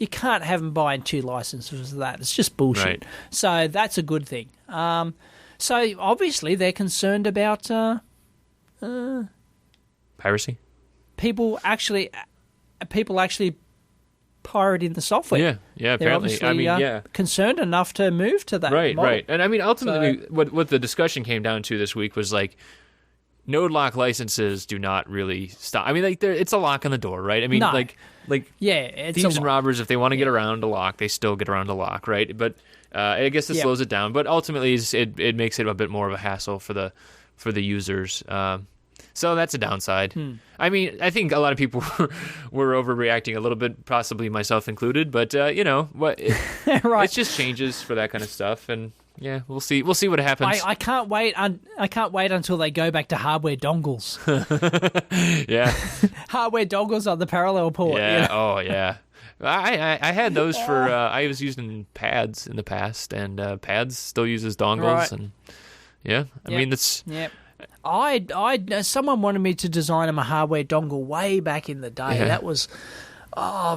can't have them buying 2 licenses for that. It's just bullshit. Right. So that's a good thing. So obviously they're concerned about piracy. People actually pirating the software. Yeah, They're apparently. I mean, concerned enough to move to that model. Right. And I mean, ultimately, what the discussion came down to this week was, like, node lock licenses do not really stop. I mean, like, it's a lock on the door, right? I mean, like it's thieves and robbers, if they want to get around a lock, they still get around a lock, right? But I guess it slows it down. But ultimately, it makes it a bit more of a hassle for the users. So that's a downside. I mean, I think a lot of people were overreacting a little bit, possibly myself included. But what? Right. It's just changes for that kind of stuff, and yeah, we'll see. We'll see what happens. I can't wait. I can't wait until they go back to hardware dongles. Yeah, hardware dongles on the parallel port. Yeah. Oh yeah. I had those for. I was using pads in the past, and pads still uses dongles, right. And yeah, I mean that's. Yep. Someone wanted me to design him a hardware dongle way back in the day. That was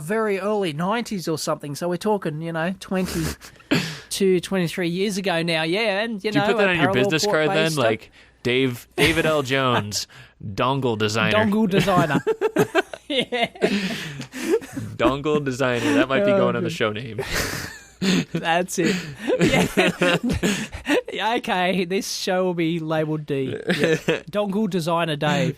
very early 90s or something. So we're talking, 22, 23 years ago now. Yeah, and Did you put that on your business card then? Like David L. Jones, Dongle Designer. Dongle Designer. Yeah. Dongle Designer. That might be going on the show name. That's it. Yeah. Okay, this show will be labelled D. Yeah. Dongle Designer Dave.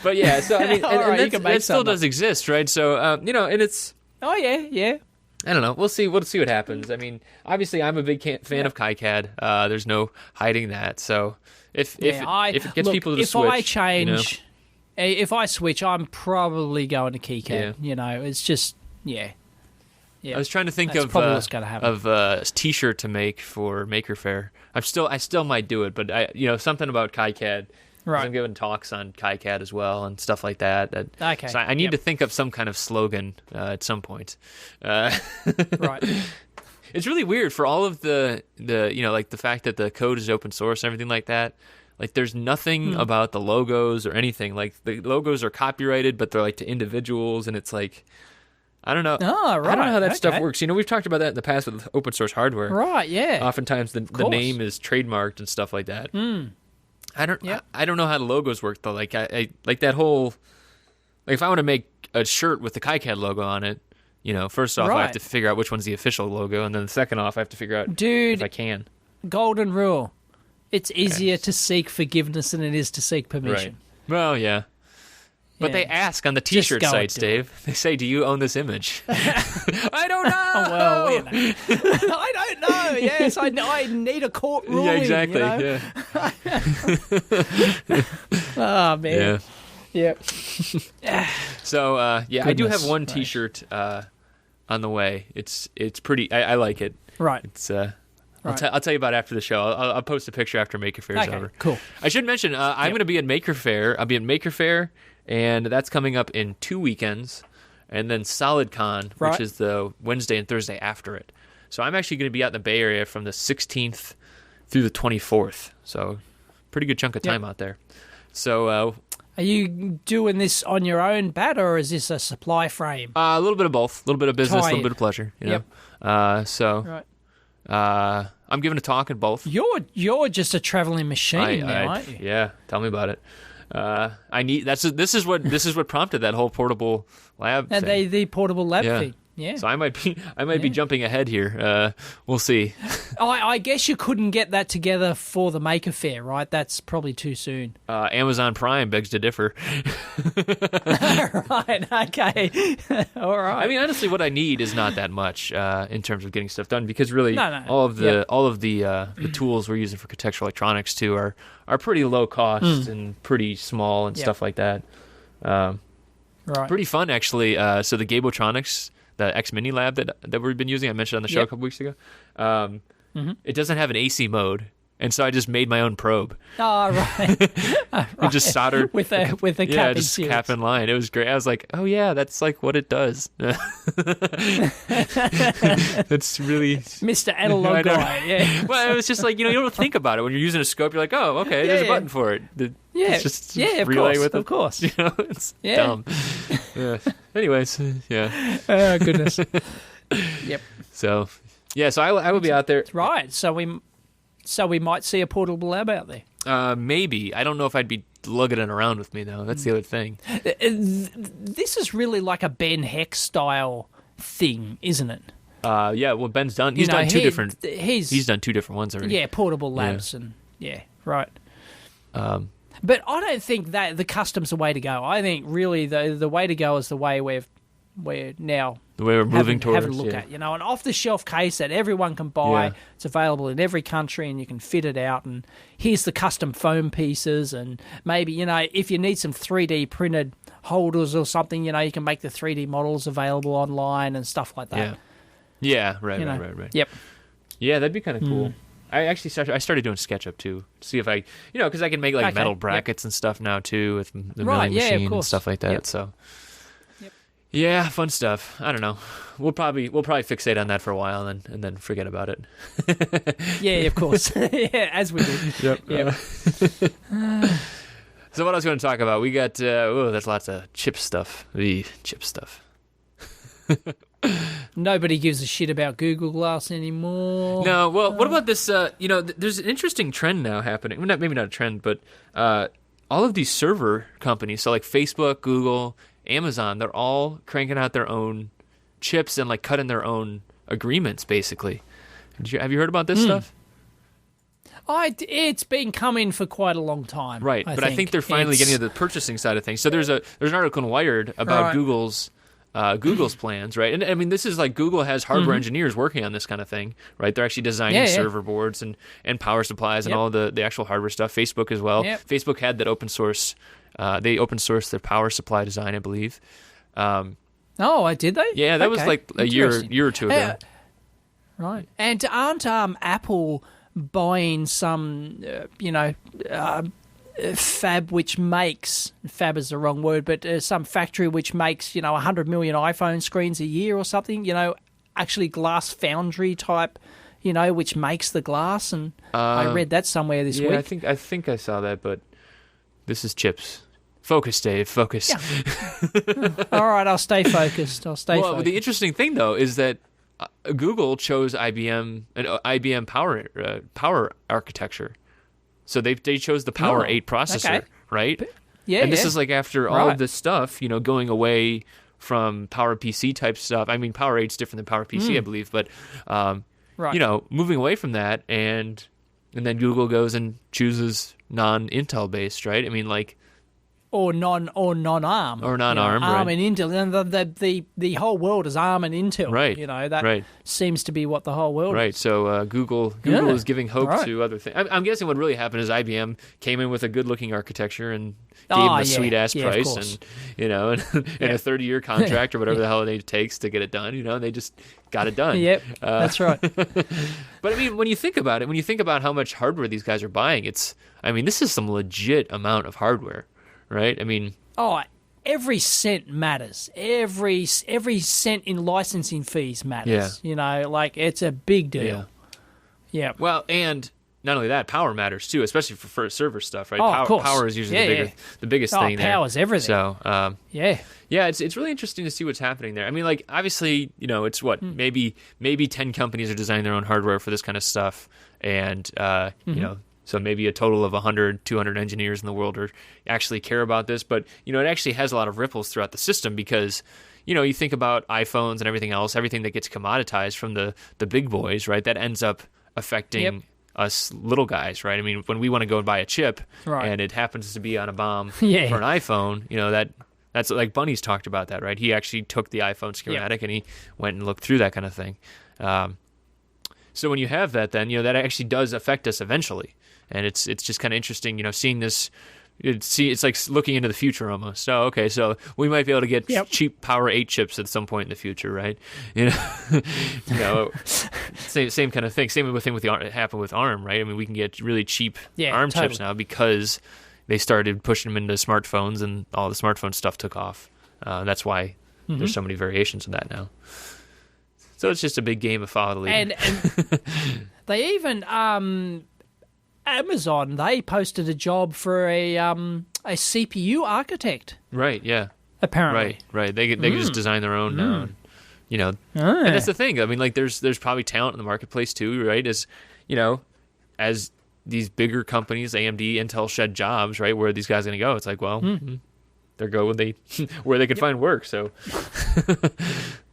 But yeah, so I mean, it still does exist, right? So and it's. Oh yeah. I don't know. We'll see. We'll see what happens. I mean, obviously, I'm a big fan of ChiCat. There's no hiding that. So if it gets people to switch, if I change. If I switch, I'm probably going to ChiCat. Yeah. It's just, yeah. I was trying to think of a T-shirt to make for Maker Faire. I still might do it, but something about ChiCat. Right. I'm giving talks on ChiCat as well and stuff like that. Okay. So I need to think of some kind of slogan at some point. Right. It's really weird for all of the like the fact that the code is open source and everything like that. Like, there's nothing about the logos or anything. Like, the logos are copyrighted, but they're, like, to individuals, and it's like, I don't know. Oh, right. I don't know how that stuff works. We've talked about that in the past with open source hardware. Right, yeah. Oftentimes the name is trademarked and stuff like that. I don't know how the logos work though. Like I like that whole, like if I want to make a shirt with the ChiCat logo on it, first off I have to figure out which one's the official logo, and then second off I have to figure out if I can. Golden rule. It's easier to seek forgiveness than it is to seek permission. Right. Well, yeah. But they ask on the T-shirt sites, Dave. They say, "Do you own this image?" I don't know. Well, I don't know. Yes, I need a court ruling. Yeah, exactly. Yeah. Oh man. Yeah. So I do have one T-shirt on the way. It's pretty. I like it. Right. It's I'll tell you about it after the show. I'll post a picture after Maker Fair's over. Cool. I should mention I'm going to be at Maker Fair. I'll be at Maker Fair, and that's coming up in 2 weekends, and then SolidCon, which is the Wednesday and Thursday after it. So I'm actually going to be out in the Bay Area from the 16th through the 24th. So pretty good chunk of time out there. So are you doing this on your own, Bat, or is this a supply frame? A little bit of both. A little bit of business, a little bit of pleasure. I'm giving a talk at both. You're just a traveling machine now, aren't you? Yeah, tell me about it. This is what prompted that whole portable lab thing. The portable lab thing. Yeah. So I might be jumping ahead here. We'll see. I guess you couldn't get that together for the Maker Faire, right? That's probably too soon. Amazon Prime begs to differ. Right. Okay. All right. I mean, honestly, what I need is not that much in terms of getting stuff done, because really, all of the tools we're using for contextual electronics too are pretty low cost and pretty small and stuff like that. Right. Pretty fun, actually. So the Gabotronics, the X Mini Lab that we've been using, I mentioned on the show a couple weeks ago. It doesn't have an AC mode, and so I just made my own probe. Oh, right. And just soldered with a cap just cap in line. It was great. I was like, oh yeah, that's like what it does. That's really Mr. Analog guy. Yeah. Well, it was just like, you don't think about it when you're using a scope. You're like, oh, okay, there's a button for it. It's just relay with it. Of course. It's dumb. Anyways, Oh goodness. Yep. So I will be out there. Right. So we might see a portable lab out there. Maybe. I don't know if I'd be lugging it around with me though. That's the other thing. This is really like a Ben Heck style thing, isn't it? Well, Ben's done. He's done two different. He's done two different ones already. Yeah, portable labs and right. But I don't think that the custom's the way to go. I think really the way to go is the way we're now. The way we're moving towards. Have a look at, an off-the-shelf case that everyone can buy. Yeah. It's available in every country, and you can fit it out. And here's the custom foam pieces, and maybe if you need some 3D printed holders or something, you can make the 3D models available online and stuff like that. Yeah, right. Yep. Yeah, that'd be kind of cool. I started doing SketchUp too, to see if I, because I can make metal brackets and stuff now too with the milling machine and stuff like that. Yep. So. Yeah, fun stuff. I don't know. We'll probably fixate on that for a while and then forget about it. Yeah, of course. Yeah, as we do. Yep. So what I was going to talk about, we got there's lots of chip stuff. The chip stuff. Nobody gives a shit about Google Glass anymore. No, well, what about this? There's an interesting trend now happening. Well, maybe not a trend, but all of these server companies, so like Facebook, Google, Amazon, they're all cranking out their own chips and cutting their own agreements, basically. Have you heard about this stuff? It's been coming for quite a long time. Right, I think they're finally getting to the purchasing side of things. So there's an article in Wired about Google's plans, right? And I mean, this is Google has hardware engineers working on this kind of thing, right? They're actually designing server boards and power supplies and all the actual hardware stuff. Facebook as well. Yep. Facebook had that open source. They open sourced their power supply design, I believe. Did they? Yeah, that was a year or two ago. Right. And aren't Apple buying some, fab which makes, fab is the wrong word, but some factory which makes, 100 million iPhone screens a year or something, actually glass foundry type, which makes the glass. And I read that somewhere this week. I think I saw that, but this is chips. Focus, Dave. Focus. Yeah. All right, I'll stay focused. Well, the interesting thing though is that Google chose IBM Power architecture, so they chose the Power 8 processor, right? Yeah, and this is like after all of this stuff, going away from Power PC type stuff. I mean, Power 8's different than Power PC, I believe, but moving away from that, and then Google goes and chooses non-Intel based, right? I mean, like. Or non-ARM. Or non-ARM, right. ARM and Intel. And the whole world is ARM and Intel. Right. That seems to be what the whole world is. Right. So Google is giving hope to other things. I'm guessing what really happened is IBM came in with a good-looking architecture and gave them a sweet-ass price and, and a 30-year contract or whatever the hell it takes to get it done, and they just got it done. Yep, that's right. But, I mean, when you think about it, how much hardware these guys are buying, this is some legit amount of hardware. Right? I mean... every cent matters. Every cent in licensing fees matters. Yeah. It's a big deal. Yeah. Well, and not only that, power matters too, especially for server stuff, right? Of course. Power is usually the biggest thing there. Power's everything. So, yeah, it's really interesting to see what's happening there. I mean, like, obviously, it's what, maybe 10 companies are designing their own hardware for this kind of stuff, and, so maybe a total of 100, 200 engineers in the world actually care about this. But, it actually has a lot of ripples throughout the system because, you think about iPhones and everything else, everything that gets commoditized from the big boys, right? That ends up affecting us little guys, right? I mean, when we want to go and buy a chip and it happens to be on a BOM for an iPhone, that's like Bunny's talked about that, right? He actually took the iPhone schematic and he went and looked through that kind of thing. So when you have that, then, that actually does affect us eventually. And it's just kind of interesting, seeing this. It's like looking into the future almost. So okay, so we might be able to get cheap Power 8 chips at some point in the future, right? Same kind of thing. Same thing happened with ARM, right? I mean, we can get really cheap ARM chips now because they started pushing them into smartphones, and all the smartphone stuff took off. That's why there's so many variations of that now. So it's just a big game of follow the leader. And they even Amazon, they posted a job for a CPU architect. Right, yeah. Apparently. Right. They can just design their own now. And that's the thing. I mean, like, there's probably talent in the marketplace too, right? As these bigger companies, AMD, Intel shed jobs, right? Where are these guys going to go? It's like, well, they go where they can find work. So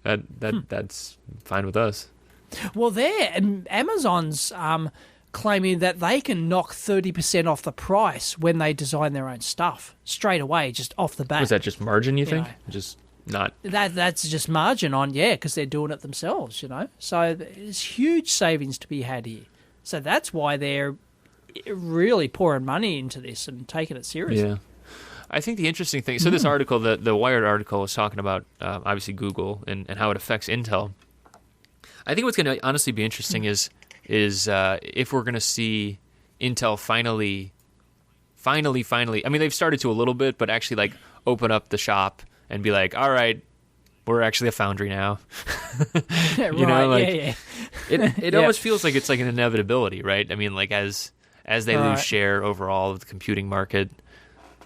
that's fine with us. Well, Amazon's claiming that they can knock 30% off the price when they design their own stuff straight away, just off the bat. Was that just margin, you think? Just not... That's just margin on, because they're doing it themselves, So there's huge savings to be had here. So that's why they're really pouring money into this and taking it seriously. Yeah. I think the interesting thing... So this article, the Wired article, was talking about, obviously, Google and how it affects Intel. I think what's going to honestly be interesting is if we're going to see Intel finally, I mean, they've started to a little bit, but actually, like, open up the shop and be like, all right, we're actually a foundry now. It almost feels like it's like an inevitability, right? I mean, like, as they lose share overall of the computing market,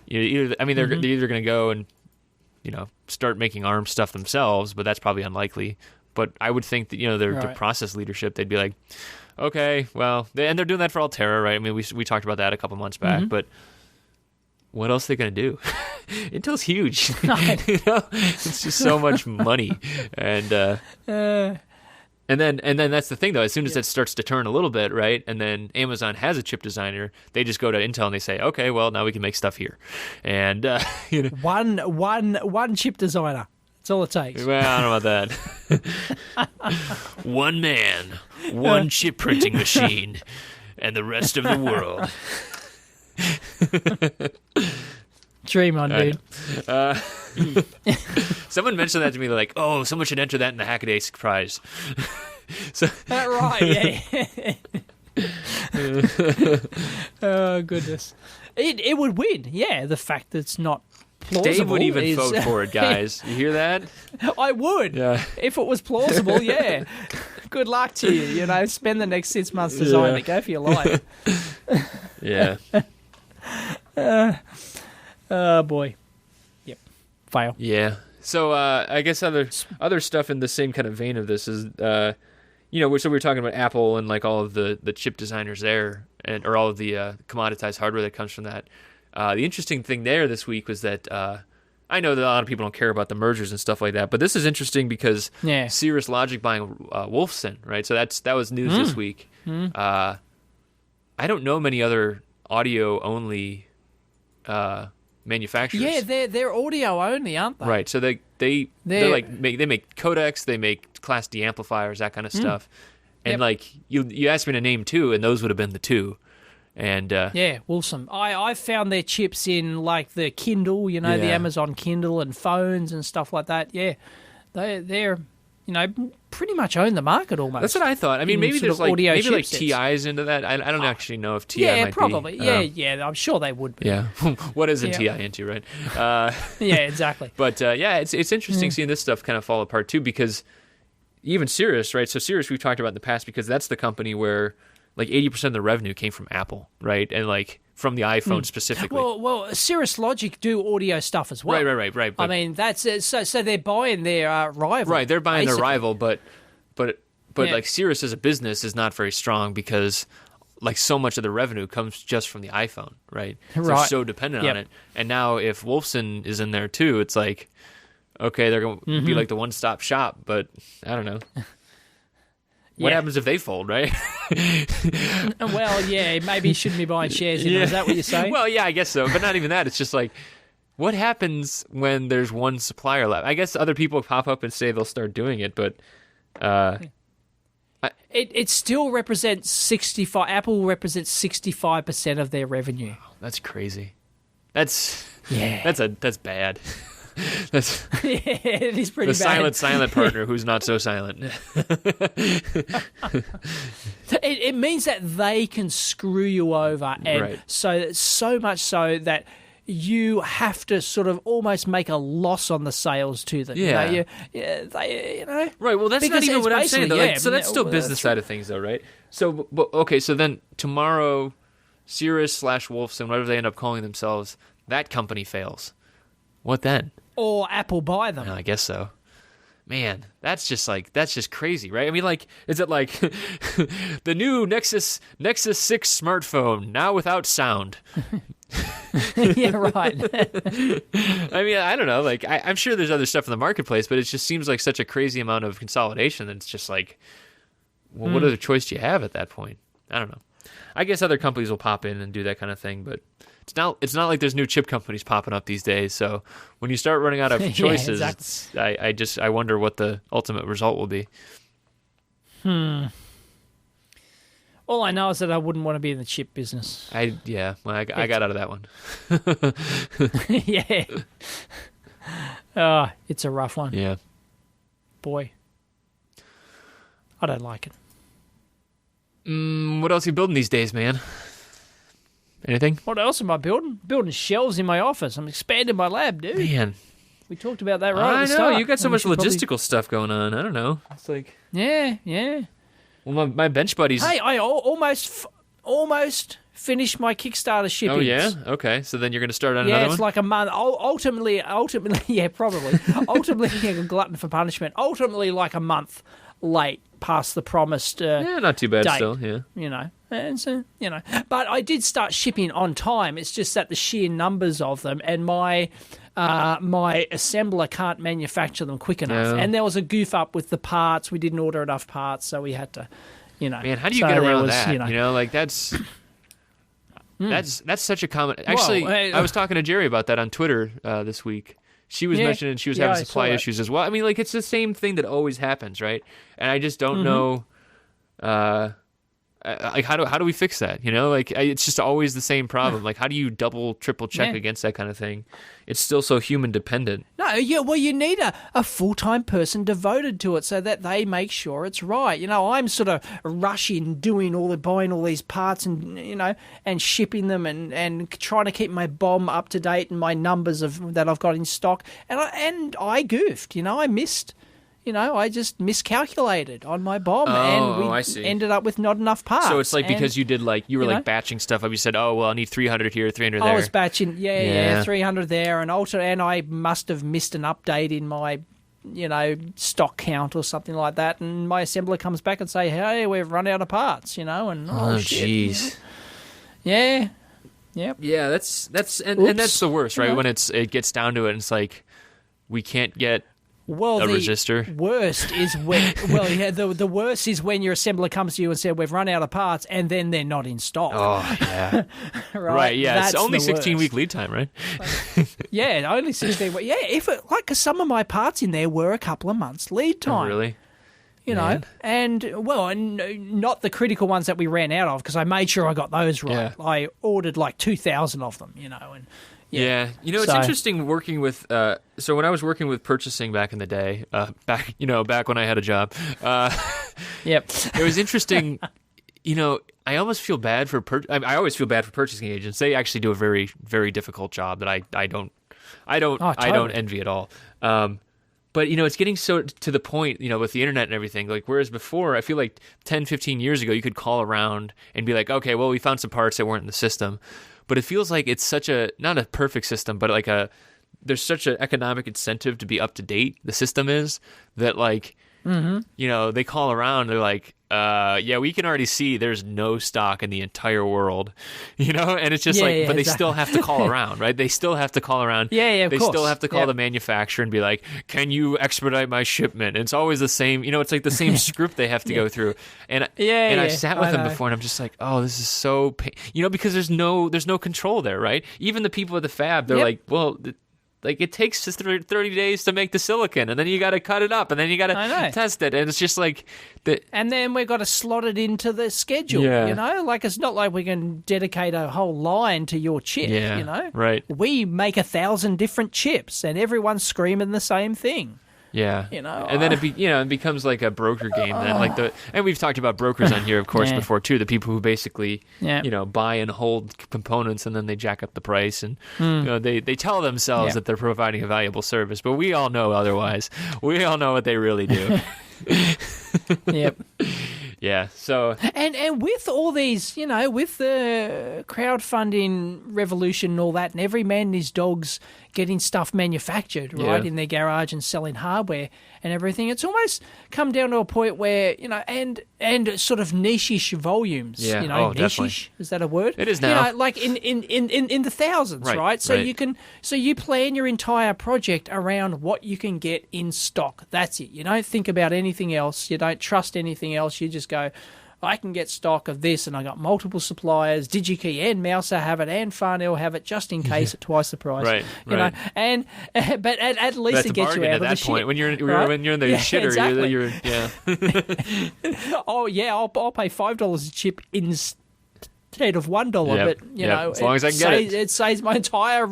they're either going to go and, start making ARM stuff themselves, but that's probably unlikely. But I would think that, their process leadership, they'd be like, okay, well, and they're doing that for Altera, right? I mean, we talked about that a couple months back, but what else are they going to do? Intel's huge. It's just so much money. And then that's the thing, though. As soon as that starts to turn a little bit, right, and then Amazon has a chip designer, they just go to Intel and they say, okay, well, now we can make stuff here. And, One chip designer. That's all it takes. Well, I don't know about that. One man, one chip printing machine, and the rest of the world. Dream on, dude. Someone mentioned that to me. They're like, oh, someone should enter that in the Hackaday prize. Right, yeah. Oh, goodness. It would win, the fact that it's not plausible. Dave would even vote for it, guys. You hear that? I would. Yeah. If it was plausible, yeah. Good luck to you. Spend the next 6 months designing it. Go for your life. Yeah. Oh, boy. Yep. Fail. Yeah. So I guess other stuff in the same kind of vein of this is, so we were talking about Apple and like all of the chip designers there, or all of the commoditized hardware that comes from that. The interesting thing there this week was that I know that a lot of people don't care about the mergers and stuff like that, but this is interesting because Cirrus Logic buying Wolfson, right? So that was news this week. I don't know many other audio only manufacturers. Yeah, they're audio only, aren't they? Right. So they make codecs, they make Class D amplifiers, that kind of stuff. And like you asked me to name two, and those would have been the two. And Wolfson. I found their chips in like the Kindle, the Amazon Kindle and phones and stuff like that. Yeah, they're pretty much own the market almost. That's what I thought. I mean, maybe there's like TI's into that. I don't actually know if TI might probably. be. Yeah, I'm sure they would be. Yeah, what isn't TI into, right? Yeah, exactly. But it's interesting seeing this stuff kind of fall apart too, because even Cirrus, right? So Cirrus we've talked about in the past because that's the company where like 80% of the revenue came from Apple, right? And like from the iPhone specifically. Well, Cirrus Logic do audio stuff as well. Right. But, I mean, that's so they're buying their rival. Right, they're buying their rival, but like Cirrus as a business is not very strong because like so much of the revenue comes just from the iPhone, right? So they're so dependent on it. And now if Wolfson is in there too, it's like, okay, they're going to be like the one-stop shop, but I don't know. What happens if they fold, right? Well, maybe you shouldn't be buying shares in them. Is that what you're saying? Well, yeah, I guess so. But not even that. It's just like, what happens when there's one supplier left? I guess other people pop up and say they'll start doing it, but... It still represents 65... Apple represents 65% of their revenue. Oh, that's crazy. That's bad. That's it is pretty bad. The silent partner who's not so silent. It means that they can screw you over, and so much so that you have to sort of almost make a loss on the sales to them. Yeah. Right. Well, that's not even what I'm saying, though. So that's still business side of things, though, right? So, okay, so then tomorrow, Cirrus/Wolfson, whatever they end up calling themselves, that company fails. What then? Or Apple buy them. I guess so. Man, that's just crazy, right? I mean, like, is it like the new Nexus 6 smartphone now without sound? Yeah, right. I mean, I don't know. Like, I'm sure there's other stuff in the marketplace, but it just seems like such a crazy amount of consolidation. It's just like, well, what other choice do you have at that point? I don't know. I guess other companies will pop in and do that kind of thing, but it's not like there's new chip companies popping up these days. So when you start running out of choices, I wonder what the ultimate result will be. All I know is that I wouldn't want to be in the chip business. I got out of that one. Yeah. Oh, it's a rough one. Yeah. Boy, I don't like it. What else are you building these days, man? Anything? What else am I building? Building shelves in my office. I'm expanding my lab, dude. Man. We talked about that right at the start. I know. You got so much logistical stuff going on. I don't know. It's like... Yeah. Well, my bench buddies... Hey, I almost finished my Kickstarter shipping. Oh, yeah? Okay. So then you're going to start on another one? Yeah, it's like a month. Ultimately, yeah, probably. Ultimately, a glutton for punishment. Ultimately, like a month late past the promised not too bad date, still, yeah. And so, but I did start shipping on time. It's just that the sheer numbers of them and my assembler can't manufacture them quick enough. No. And there was a goof up with the parts. We didn't order enough parts, so we had to, Man, how do you get around that? Like that's such a common... Actually, I was talking to Jerry about that on Twitter this week. She was mentioning she was having supply issues as well. I mean, like, it's the same thing that always happens, right? And I just don't know... like how do we fix that? Like it's just always the same problem. Like how do you double, triple check against that kind of thing? It's still so human dependent. No, well you need a full-time person devoted to it so that they make sure it's right. I'm sort of rushing, buying all these parts and and shipping them and trying to keep my BOM up to date and my numbers that I've got in stock. And I goofed. I missed. I just miscalculated on my BOM, and we ended up with not enough parts. So it's like because you did you were batching stuff up. You said, oh well, I need 300 here, 300 there. I was batching, 300 there, and I must have missed an update in my stock count or something like that, and my assembler comes back and say, hey, we've run out of parts, and jeez. Yeah. Yep. Yeah, that's and that's the worst, right? When it gets down to it, and it's like we can't get a resistor. Worst is when the worst is when your assembler comes to you and says we've run out of parts, and then they're not in stock. Oh yeah, right. Yeah, that's it's only 16-week lead time, right? Yeah, only 16 weeks. Yeah, because some of my parts in there were a couple of months lead time. Oh, really? And not the critical ones that we ran out of, because I made sure I got those right. Yeah. I ordered 2,000 of them, and. Yeah. It's interesting working with. So when I was working with purchasing back in the day, back when I had a job. Yep. It was interesting. I almost feel bad for. I always feel bad for purchasing agents. They actually do a very, very difficult job that I don't envy at all. But, it's getting so to the point, with the internet and everything, whereas before, I feel like 10, 15 years ago, you could call around and be like, okay, well, we found some parts that weren't in the system. But it feels like it's such not a perfect system, but there's such an economic incentive to be up to date, the system is, that they call around, they're like, we can already see there's no stock in the entire world, and it's just but they still have to call around, right? They still have to call around. Of they course. Still have to call the manufacturer and be like, can you expedite my shipment? And it's always the same, it's like the same script they have to go through. And I've sat with them before, and I'm just like, oh, this is so because there's no control there, right? Even the people at the fab, they're like, well, it takes just 30 days to make the silicon, and then you got to cut it up, and then you got to test it, and it's just and then we've got to slot it into the schedule. It's not like we can dedicate a whole line to your chip. Right. We make 1,000 different chips, and everyone's screaming the same thing. Yeah, and then it becomes like a broker game. Then and we've talked about brokers on here, of course, before too. The people who basically buy and hold components, and then they jack up the price, and they tell themselves that they're providing a valuable service, but we all know otherwise. We all know what they really do. Yep. Yeah. So and with all these, with the crowdfunding revolution and all that, and every man and his dog's getting stuff manufactured in their garage and selling hardware and everything, it's almost come down to a point where and sort of niche-ish volumes. Niche-ish, is that a word? It is now. In the thousands, right? So you plan your entire project around what you can get in stock. That's it. You don't think about anything else. You don't trust anything else. You just go, I can get stock of this, and I got multiple suppliers. DigiKey and Mouser have it, and Farnell have it, just in case at twice the price. Right. But at least that's it gets you out of the shit. When you're in the shitter, exactly. you're Oh yeah, I'll pay $5 a chip instead of $1. But as long as I can get it, it saves my entire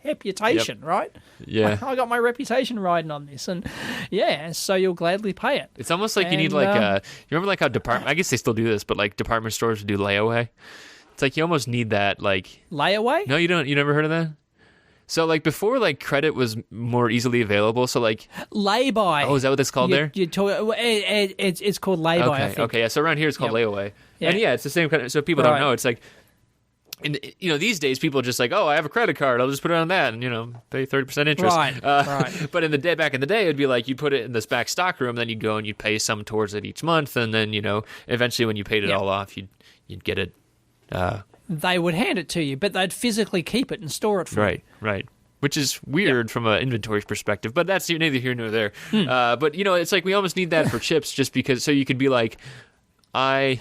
reputation, right? Yeah, I got my reputation riding on this, and so you'll gladly pay it. It's almost like you need you remember how department? I guess they still do this, but department stores would do layaway. It's like you almost need that layaway. No, you don't. You never heard of that? So before credit was more easily available. So lay-by. Oh, is that what it's called there? It's called lay-by. Okay. I think. Okay. Yeah. So around here it's called layaway. Yeah. And it's the same kind of. So people don't know. It's like. And these days people are just like, oh, I have a credit card, I'll just put it on that, and pay 30% interest. Right. But back in the day, it'd be like you put it in this back stock room, then you'd go and you'd pay some towards it each month, and then eventually when you paid it all off, you'd get it. They would hand it to you, but they'd physically keep it and store it for you. Right. Which is weird from an inventory perspective, but that's neither here nor there. But it's like we almost need that for chips, just because so you could be like, I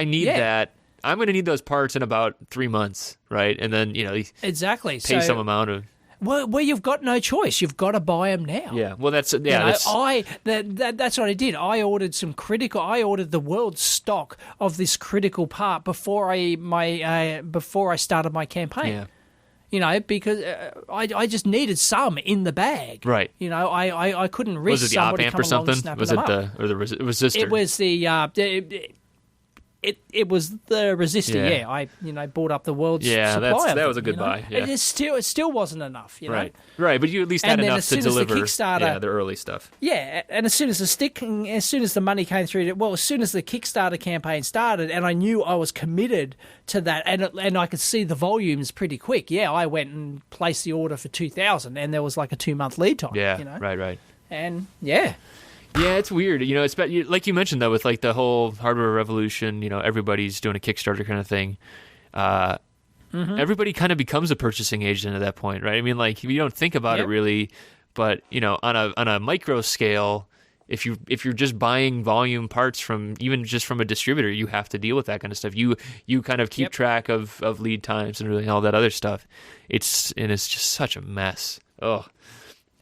need that. I'm going to need those parts in about 3 months, right? And then, exactly. Pay some amount of... Well, you've got no choice. You've got to buy them now. Yeah, well, that's... that's what I did. I ordered I ordered the world's stock of this critical part before I started my campaign. Yeah. Because I just needed some in the bag. Right. I couldn't risk somebody coming along and snapping them up. Was it the resistor? It was the... it was the resistor. Yeah, I bought up the world's supply of that them, was a good buy. Yeah. It still wasn't enough. Right, but you at least had enough to deliver the early stuff. Yeah, and as soon as the money came through, as soon as the Kickstarter campaign started, and I knew I was committed to that, and I could see the volumes pretty quick. Yeah, I went and placed the order for 2,000, and there was like a 2-month lead time. Yeah, right. And yeah. Yeah, it's weird. It's like you mentioned though, with like the whole hardware revolution. Everybody's doing a Kickstarter kind of thing. Everybody kind of becomes a purchasing agent at that point, right? I mean, like you don't think about it really, but on a micro scale, if you're just buying volume parts from a distributor, you have to deal with that kind of stuff. You kind of keep track of lead times and really all that other stuff. It's just such a mess. Oh.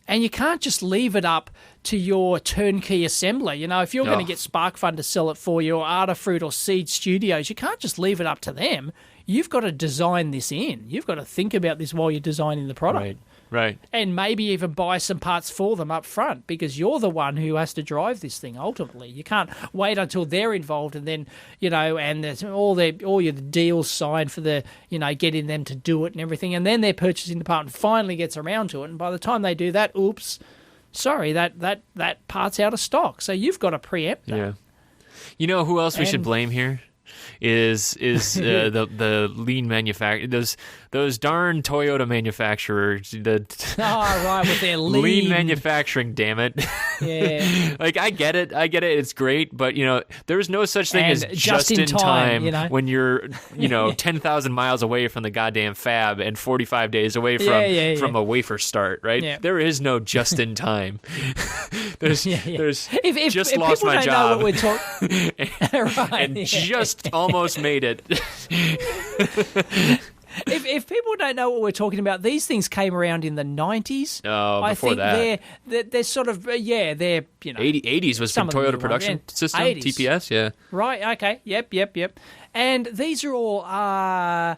And you can't just leave it up to your turnkey assembler. If you're going to get SparkFun to sell it for you, or Adafruit or Seed Studios, you can't just leave it up to them. You've got to design this in. You've got to think about this while you're designing the product. Right. And maybe even buy some parts for them up front, because you're the one who has to drive this thing ultimately. You can't wait until they're involved and then, and there's all your deals signed for the, getting them to do it and everything. And then their purchasing department finally gets around to it. And by the time they do that, oops, sorry, that part's out of stock. So you've got to preempt that. Yeah. You know who else we should blame here? Is the lean manufacturer, those darn Toyota manufacturers, with their lean manufacturing, damn it. Yeah. Like I get it, it's great, but there's no such thing as just in time when you're 10,000 miles away from the goddamn fab and 45 days away from a wafer start, right? Yeah. There is no just in time. There's if just lost my job. Know what we're and just almost made it. If people don't know what we're talking about, these things came around in the 90s. Oh, I think that. They're sort of, they're, 80s was from Toyota Production System, 80s. TPS, yeah. Right, okay, yep. And these are all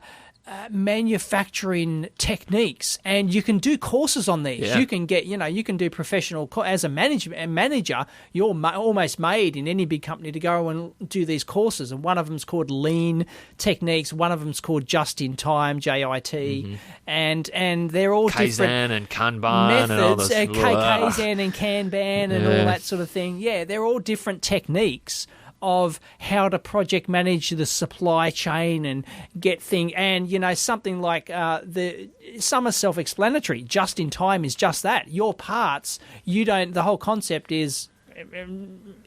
manufacturing techniques, and you can do courses on these. Yeah. You can get, you can do professional as a manager. You're almost made in any big company to go and do these courses. And one of them's called Lean Techniques. One of them's called Just in Time, JIT, and they're all Kaizen different and Kanban methods. and all those. Kaizen and Kanban and all that sort of thing. Yeah, they're all different techniques of how to project manage the supply chain and get things, and something like some are self-explanatory. Just in time is just that. Your parts, the whole concept is,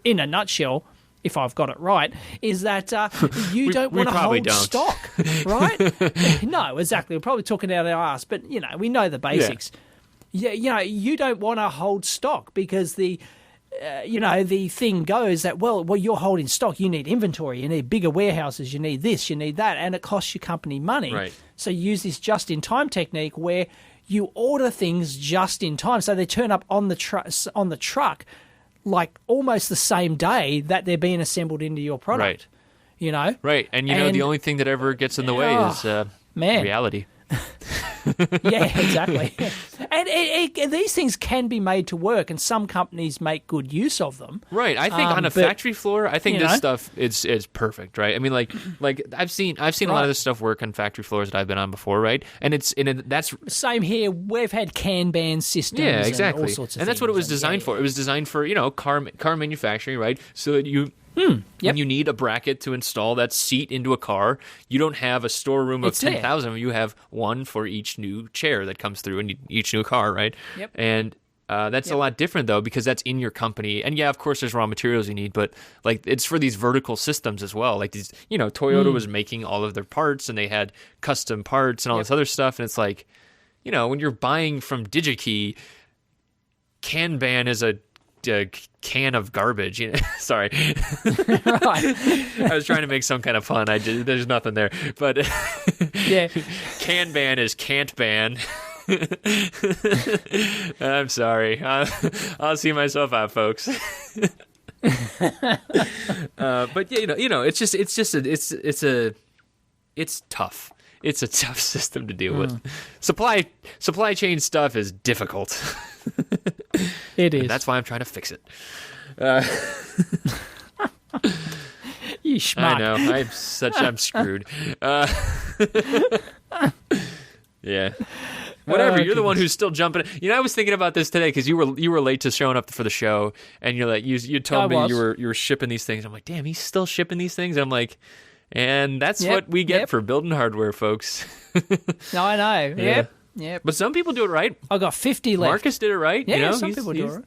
in a nutshell, if I've got it right, is that you don't want to hold stock, right? No, exactly. We're probably talking out our ass, but we know the basics. Yeah, you don't want to hold stock because the thing goes that, well, you're holding stock. You need inventory. You need bigger warehouses. You need this. You need that. And it costs your company money. Right. So you use this just-in-time technique where you order things just in time. So they turn up on the truck like almost the same day that they're being assembled into your product. Right. Right. And, the only thing that ever gets in the way is reality. Yeah, exactly. And these things can be made to work, and some companies make good use of them. Right. I think on a factory floor, I think this stuff is perfect. Right. I mean, like I've seen a lot of this stuff work on factory floors that I've been on before. Right. And that's same here. We've had Kanban systems. Yeah, exactly. And all sorts of and that's what it was designed for. It was designed for car manufacturing, right? So that you. When you need a bracket to install that seat into a car, you don't have a storeroom of 10,000. You have one for each new chair that comes through in each new car, right? Yep. And that's a lot different, though, because that's in your company. And, of course, there's raw materials you need, but like it's for these vertical systems as well. Like these, Toyota was making all of their parts, and they had custom parts and all this other stuff. And it's like, when you're buying from DigiKey, Kanban is a can of garbage. Sorry. Right. I was trying to make some kind of fun. There's nothing there. But Kanban is can't ban. I'm sorry. I'll see myself out, folks. But it's tough. It's a tough system to deal with. Supply chain stuff is difficult. It is. And that's why I'm trying to fix it. You You schmuck. I know. I'm screwed. Yeah. Whatever. You're the one who's still jumping. You know, I was thinking about this today because you were late to showing up for the show, and you're like you told me you were shipping these things. I'm like, damn, he's still shipping these things. And I'm like, and that's what we get for building hardware, folks. No, I know. Yeah. Yep. But some people do it right. I got 50 left. Marcus did it right. Yeah, you know, some people do it right.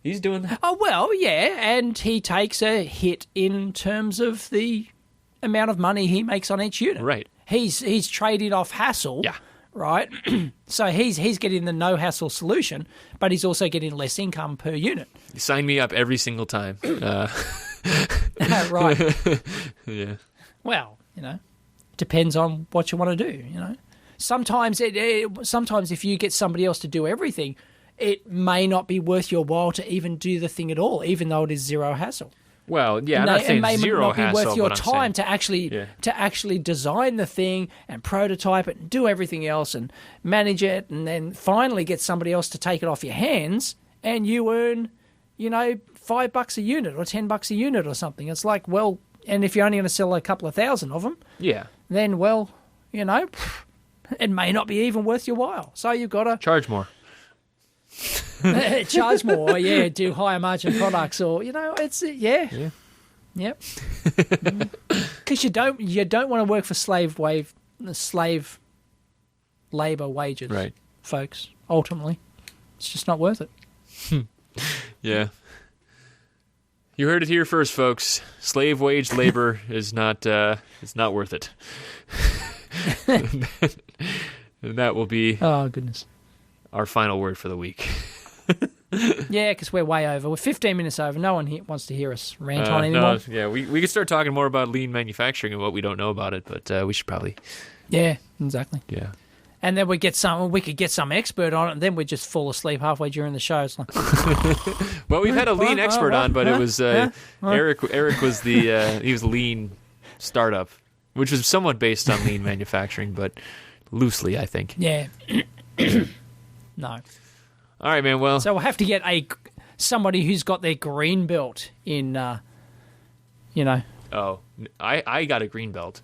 He's doing that. Oh, well, yeah, and he takes a hit in terms of the amount of money he makes on each unit. Right. He's trading off hassle. Yeah. Right? So he's getting the no-hassle solution, but he's also getting less income per unit. You sign me up every single time. Right. Yeah. Well, you know, depends on what you want to do, you know. Sometimes sometimes if you get somebody else to do everything, it may not be worth your while to even do the thing at all, even though it is zero hassle. Well, yeah, I'm not saying zero hassle. It may not be worth your time to actually design the thing and prototype it and do everything else and manage it, and then finally get somebody else to take it off your hands, and you earn, you know, $5 a unit or $10 a unit or something. It's like, well, and if you're only going to sell a couple of thousand of them, then, well, you know, it may not be even worth your while. So you've got to charge more. Charge more, yeah. Do higher margin products, or, you know, it's yep. Because you don't want to work for slave labor wages, right, folks. Ultimately, it's just not worth it. Yeah, you heard it here first, folks. Slave wage labor is not worth it. And that will be our final word for the week. Yeah, because we're way over. We're 15 minutes over. No one wants to hear us rant on anymore. No, yeah, we could start talking more about lean manufacturing and what we don't know about it, but we should probably. Yeah, exactly. Yeah. And then we could get some expert on it, and then we just fall asleep halfway during the show. It's like, well, we've had a lean expert on, but it was Eric. Eric was he was lean startup, which was somewhat based on lean manufacturing, but loosely, I think. Yeah. No. All right, man. Well, so we'll have to get somebody who's got their green belt in, you know. Oh, I got a green belt.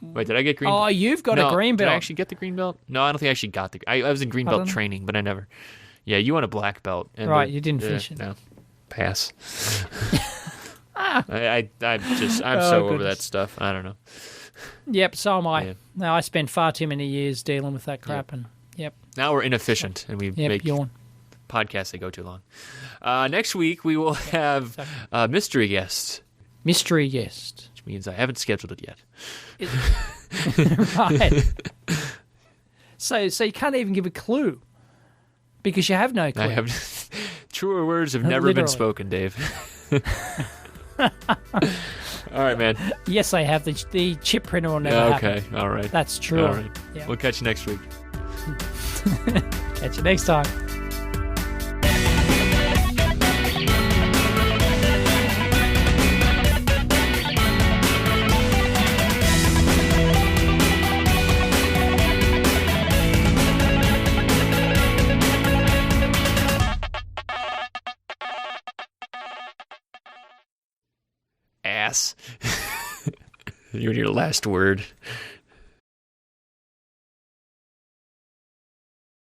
Wait, did I get green? Oh, you've got a green belt. Did I actually get the green belt? No, I don't think I actually got I was in green belt training, but I never. Yeah, you want a black belt. And right, you didn't finish it. No, pass. I'm so over that stuff. I don't know. Yep, so am I. Yeah. No, I spent far too many years dealing with that crap, and now we're inefficient, and we make podcasts that go too long. Next week we will have a mystery guest. Mystery guest, which means I haven't scheduled it yet. Right. So you can't even give a clue because you have no clue. Truer words have never been spoken, Dave. All right, man. Yes, I have. The chip printer will never happen. Okay, all right. That's true. All right. Yeah. We'll catch you next week. Catch you next time. Ass. You're your last word.